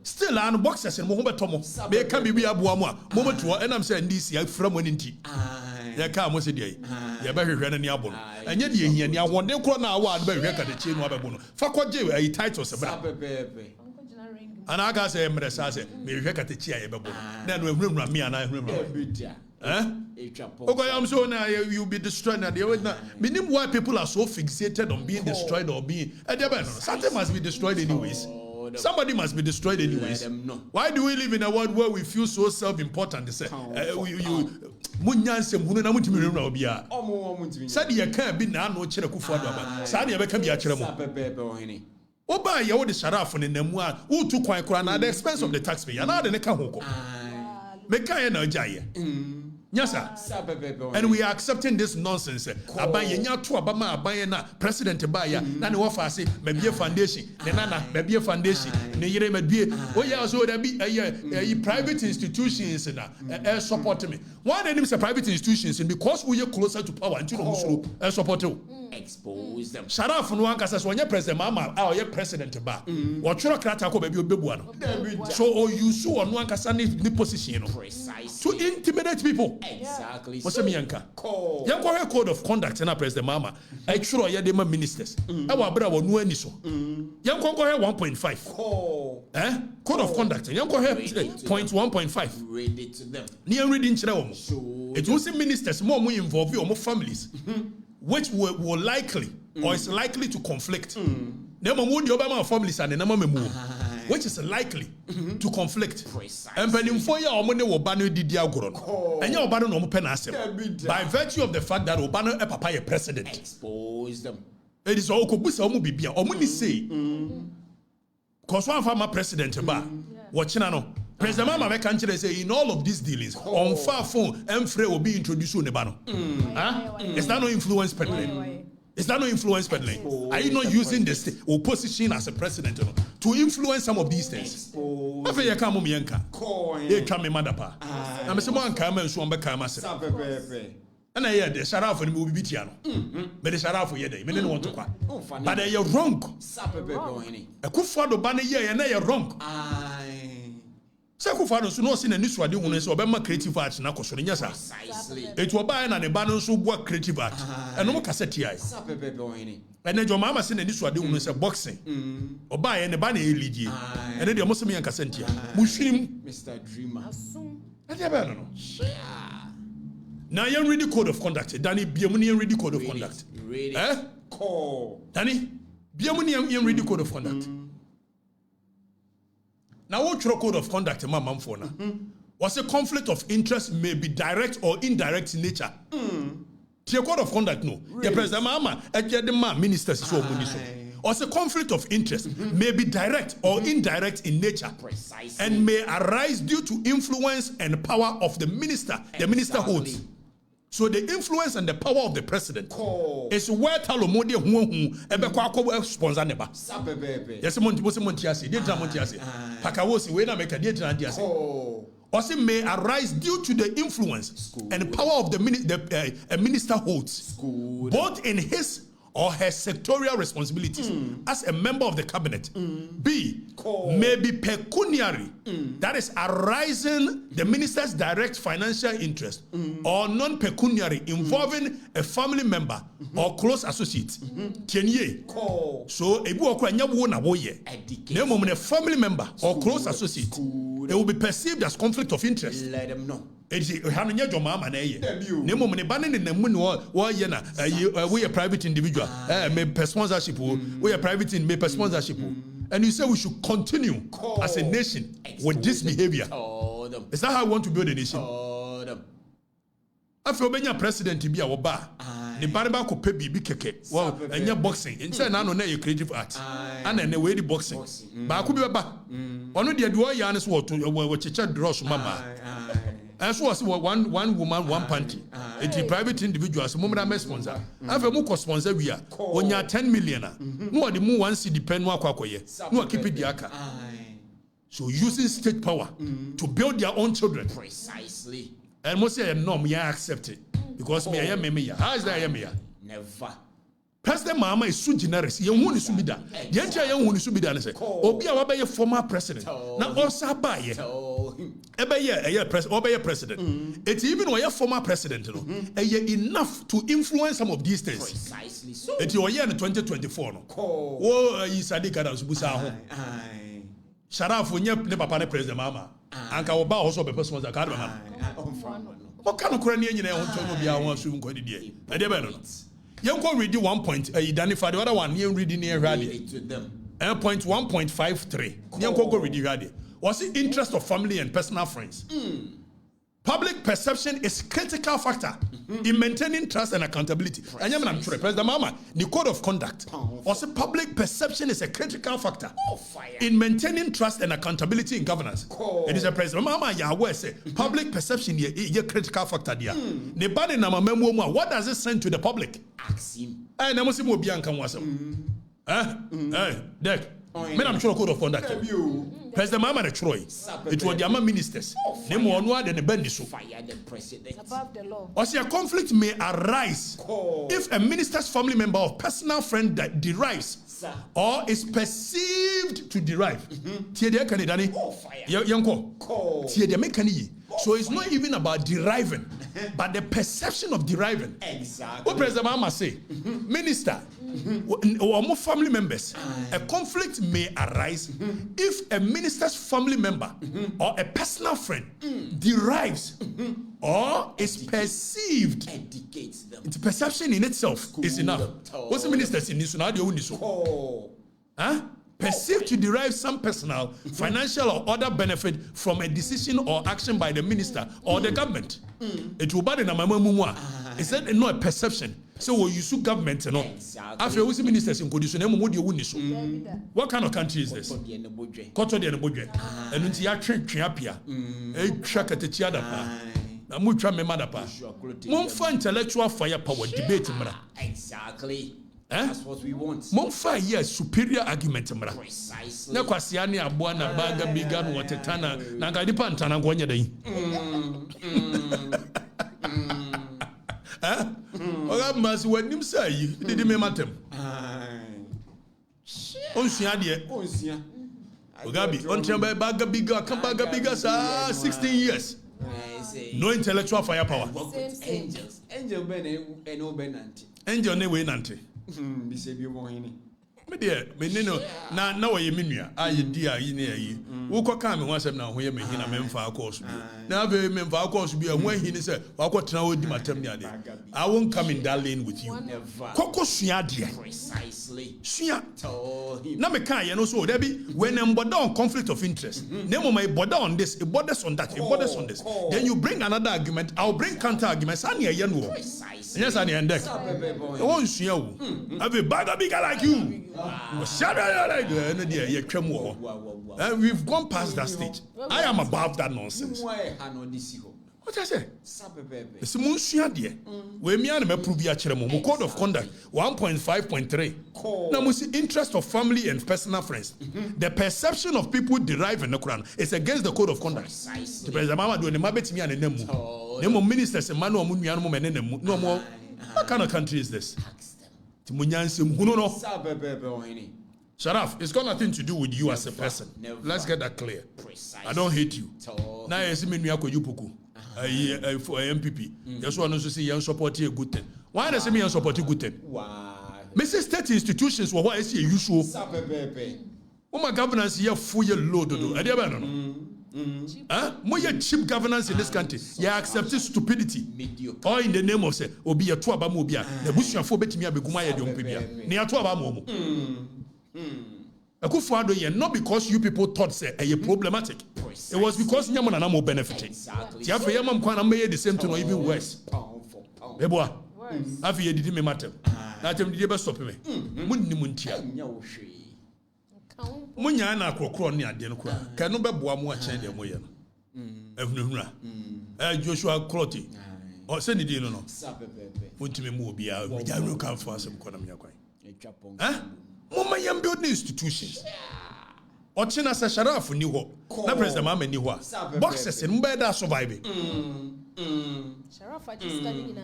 Still, I'm boxers and Mohammed Tomo. They can be a boama. Moment to and I'm saying this year from when indeed. There come was a day. You better run any album. And yet, you are one day corner award by record the chain of a bono. Fuck what you a title. And I got say, me record the chair. Then we room me and I remember. Okay, I'm so now you'll be destroyed. Meaning why people are so fixated on being destroyed or being. Something must be destroyed anyways. Somebody must be destroyed anyways. Why do we live in a world where we feel so self-important? They say, Oba ya wo de sharaf ne namu a wo tu kwan kura na the expense of the taxpayer na de ne ka hoko meka ye na ojaye nyasa and we are accepting this nonsense aban ye nya to abama aban na president ba ya na ne wo fa ase mabie foundation ne nana mabie foundation ne yire mabie o ya so da bi private institutions na support me why they name say private institutions because we are closer to power until no musuro support you. Expose them. Sharaf no one kasa so onye president mama a oye president ba. Wo tworo krata ko ba bi obebua no. So you so on one kasa ni position no. To intimidate people. Exactly. What's me yanka? Yanko code of conduct na president mama. I tworo ye dem ministers. E wa bra wo no ani so. Yanko ko 1.5. Code of conduct. Yanko point 1.5. Read it to them. Ni reading kire wo. It was ministers more involve your families. Which will likely or is likely to conflict. Which is likely to conflict. And by virtue of the fact that Obano a papa president. Expose them. It is all Omuni say. Because one former president watching President Mama Mekanchile say in all of these dealings on far phone Mfre will be introduced on the banner. Is that no influence peddling? Is that no influence peddling? Are you not using the state or position as a president to influence some of these things? If you come Mianka, they come in Madapa. I'm a someone come and swam back. And I hear the Sharaf and movie Bitiano. But the Sharaf for Yede, men want to quack. But they are wrong. A Kufado Banner year and they are wrong. Sakufano so no sin any swadi won so obema creative art na koso nya sa it will buy na ne ba no so bo creative art and no cassette ai and then your mama sin any swadi won so boxing oba ne ba na eligi and then the mo se me cassette mushim Mr. Dreamer and they ba no now you read the code of conduct Danny biamuni read the code of conduct Danny biamuni read the code of conduct. Now, what your code of conduct, was a conflict of interest may be direct or indirect in nature. The code of conduct, no. The president, mama, the ministers, so was a conflict of interest may be direct or indirect in nature, and may arise due to influence and power of the minister. The minister holds. So the influence and the power of the president is where Talomodi who sponsor neba. Yes, Montiasi, dear Montiasi. Pakawosi, when I make a dear Jandiasi. Also may arise due to the influence and power of the minister holds, both in his or her sectorial responsibilities as a member of the cabinet. B, may be pecuniary, that is arising the minister's direct financial interest, or non-pecuniary involving a family member or close associate. So, a family member or close associate, it will be perceived as conflict of interest. Let them know. We a private individual. May sponsorship. We a private may sponsorship. And you say we should continue as a nation with this behavior. Is that how we want to build a nation? After being president to be our bar, the barba could pay BB keke. Well, and you're boxing. Instead, now no creative art. And then the way the boxing. But I could be a bar. One of the Yanis what to what you draws mama. As was one woman, one panty. It's a private individuals, moment sponsor. Have a more sponsor we are. When you're 10 million, no the more once depend what no keep it the so using state power to build their own children. Precisely. And most say no, me accept it. Because me I am me. How is that I am here? Never. President Mahama is so generous. You want to be that. The entire young one is to be done. Obi a former president. Now also by a president. It's even a former president. Enough to influence some of these things. Precisely so. It's your year in 2024. Oh, you said it was Busa. Sharaf, when you never papa president Mahama. And Kaoba also be person was a card. What kind of Korean you want to be? I want to go to the day. You can read 1 point. Identify the other one. You reading near rally. Point 1.53. You can go read rally. What's the interest of family and personal friends? Public perception is critical factor in maintaining trust and accountability. And I'm sure President Mahama, the code of conduct. Also, public perception is a critical factor in maintaining trust and accountability in governance. It is a President Mahama Yahweh say public perception is a critical factor there. What does it send to the public? Ask him. I'm sure code of conduct. President Mahama Troy. It was the ministers. They more than the bendiso. Fire the president. Above the law. Also, a conflict may arise if a minister's family member or personal friend that derives or is perceived to derive. So it's not even about deriving, but the perception of deriving. Exactly. What President Mahama say? Minister or more family members, a conflict may arise if a minister's family member or a personal friend derives or is perceived. Educates them. It's perception in itself is enough. What's the minister's in this? Perceived to derive some personal, financial, or other benefit from a decision or action by the minister or the government. It will be the it's not a perception. So we use government and all. After we see ministers in condition, what kind of country is this? Koto de Nebodwe. And until you train Triapia, a track at the Chiadapa, a mucha memadapa. One for intellectual firepower debate. Exactly. That's what we want. Monfa yes superior argument mra. Precisely. Na kwasiani abua na baga biga no watetana na ngadipa ntana ngonya dai. Oga mas wanim sai didi me matem. Onsia de. Onsia. Ogabi ontia baga biga kan baga biga sa 16 years. No intellectual firepower. Angels. Angel ben and no benanti. Angel ne we nante. Me dear, me no na wo ye menua aye dia yi ne ayi wo ko kan me wasem na ho ye me hina me mfa course bi na be me mfa course bi ho ahini say wa ko tena wo di matam ne ade I won't come in that lane with you koko sua de Precisely. sua na me kan ye no so there be when I'm border on conflict of interest na mo my border on this it borders on that it borders on this then you bring another argument I'll bring counter argument san ye ye no yes and end won sua wo have a bag bigger like you. And we've gone past that stage. I am above that nonsense. What I say? It's we me and me prove ya code of conduct 1.5.3. Now we see interest of family and personal friends. The perception of people derived in the Quran is against the code of conduct. The President Mama do me and nemu ministers and manu no more. What kind of country is this? Sharaf, it's got nothing to do with you as a person. Let's get that clear. I don't hate you. Now you see me yupuku. For MPP. Yes, one also say you support a good thing. Why does it mean you support a good thing? Mrs. State institutions were what I see usual. My governance here full load. More cheap governance in this country. You accept stupidity. Or in the name of say, Obi a tuaba mobia, the bush and phobia me abeguma young pibia. Near tuaba momo. Not because you people thought say a problematic. It was because Yaman and Amo benefiting. Tiafa Yamam Kwana made the same to know even worse. Eboa. Have you did me matter? That did ever stop me. Munni muntia. Munya na krokro ne ade no kra ka no beboa mu a chen de moye no ehunhura Joshua Crotty o se ni di no no untimi mu obia we ja no kan fa asem kona me yakwan mama yam build institutions o china sa Sharaf ni ho na President Mama ni ho a boxes no be da survive Sharaf just studying na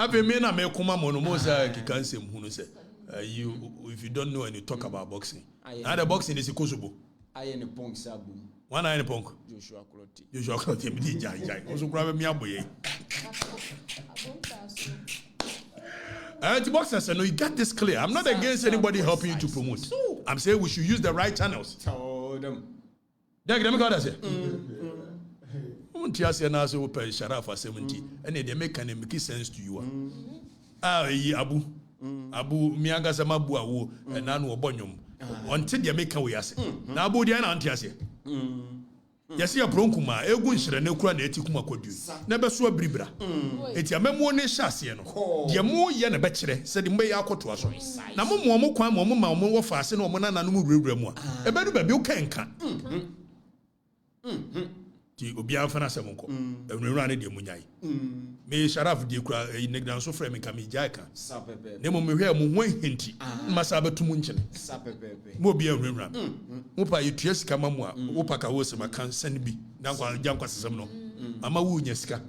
Ave me na me kuma mono mo say kikan sem hu no say you if you don't know and you talk about boxing. Now the boxing is Kosovo. I am a punk sabu. One eye punk. Joshua Kloti. Joshua Kloti me jai. Also grab me aboye. The boxers say no, you got this clear. I'm not against anybody helping you to promote. I'm saying we should use the right channels. Told them. Let me go that say. Unti na so pe Sharafa 70 and they make sense to you. Abu mianga sama bu awo na no obonyom. Until they make we ase. Na abu dia na anti ase. Yesi ya pronkuma egu nhire ne kura na eti kuma kodu. Na be so abribra. Eti amemo ne hyase no. De mo ye na be kire se de mbe ya akoto aso. Na mo kwan mo ma mo wo fa ase na mo na nanu mu wurawura mu a. E be do ba bi o kanka. Ti obi afana se monko enwura ne de munyai me Sharaf de kura negdan so frame ka me jaika ne mo me hwe mo hwan hinti masa betumu nkyene mo bi enwura mo pa yetua sika mamu a wo paka wo se makan san bi na kwa jankwa sesem no mama wo nya sika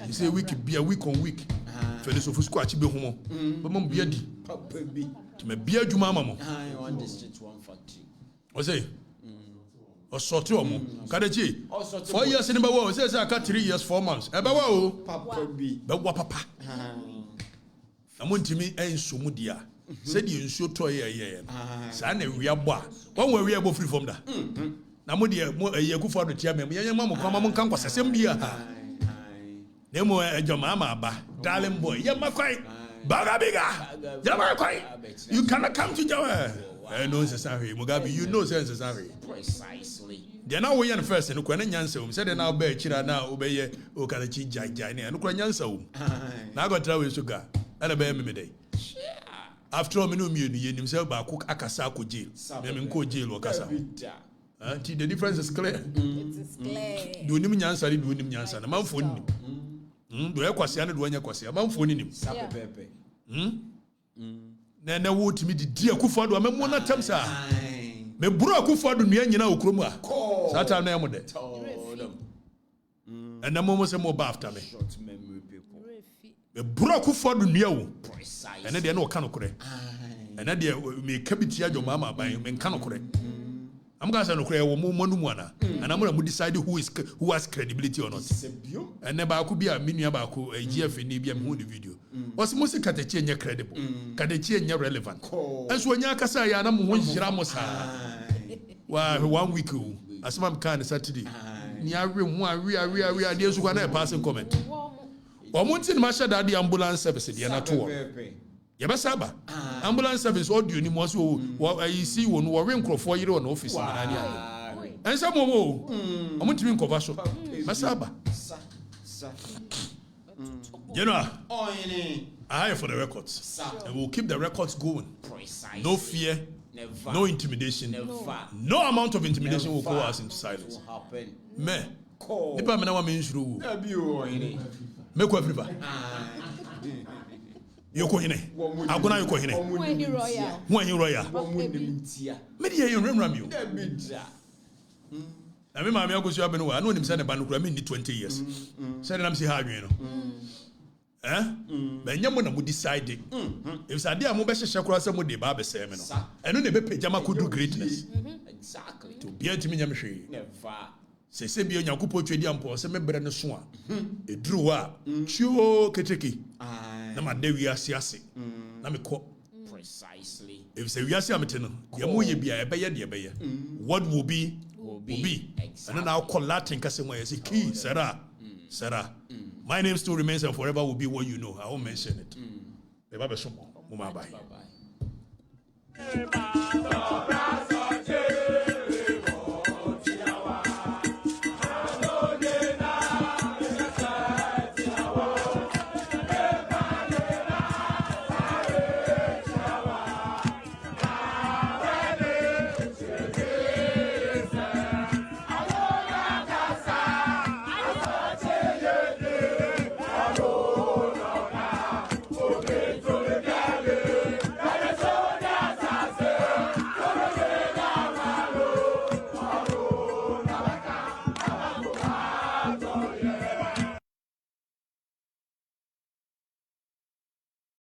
you say week on week fele so fusku achi be homo ba mo bia di Papa bi. ti me bia adwuma mamo One district, one factory. o say o sorti omo kadechi 4 years in bawo say aka 3 years 4 months e bawo o Papa bi. be wa papa amontimi ensomu dia say the ensuo to ye sa na wia bo a won wa wia bo free from da na mo dia mo Akufo do tia mem ye ma mo kwa ma mo kan kwasasem bia na mo ejoma ma ba darling boy ye makwai bagabiga ye makwai you cannot come to Jawa. No, Sasari, Mugabe, you know, Sasari. Precisely. They are now way and first, and Ukran Yansa, said now bear Chira now obey Okatakyie Jai, and Ukran Yansa. Now got travel sugar, and a bear me day. After all, Minu himself by cook Akasaku jail, Meminko jail or Casa. The difference is clear. It is clear. Do him Yansa, do him Yansa, a mouth for him. Do I quasiana do any quasia, a mouth for him. Pepe. Na wo timi di Akufo do amemo na tam sa me buru Akufo do nua nyina okrom a sata na emo de and mo se mo ba after me Short memory people. me buru Akufo do nua wo Precise. ene de na o ka no kore ene de me kabiti adwo mama ban me nka no kore am ga say no kore wo mo manu mu ana and mo decide who has credibility or not ene ba ku bi a menua ba ku GF ni bi am hu the video was most Okatakyie nya credible Okatakyie nya relevant and so nya kasa ya na mo ho hira mo sa wa 1 week asema m kan Saturday ni awe mu awe dey so kwa na passing comment o mo tin ma sha da ambulance service dey na to ye be saba ambulance service audio ni mo so I see won wo we nkrofo yire on office na ni and some mo o mo tin nkova so masaba you know, I for the records. And we'll keep the records going. Precisely. No fear, Never. no intimidation. Never. No amount of intimidation will go us into silence. Me, nipa me na wa me nsuru. Me ko Afrifa. Yoko hine. Agona yoko hine. When he royal. When you royal. Me dey you remember me. Na me ma me agosu abenu wa. No nim say ne ba no kura me ni 20 years. Say na me say ha adwen no. But nyamo na mo decide. If say dey am be hye kura say mo dey ba be say me no. Eno na be pejama kudu greatness. Exactly. To be antimi nyam hwe. Never. Se bi onyakopo twedi ampo se me bre ne so a. Eduru a. Chuo keteki. Na ma da wi ase. Na me ko. Precisely. If say wi ase amete no, ye mo ye bia e be ye de be ye. What will be will be. And then I'll call Latin Kasemo as a key, Sarah. Sarah. My name still remains and forever will be what you know. I won't mention it. Bye bye.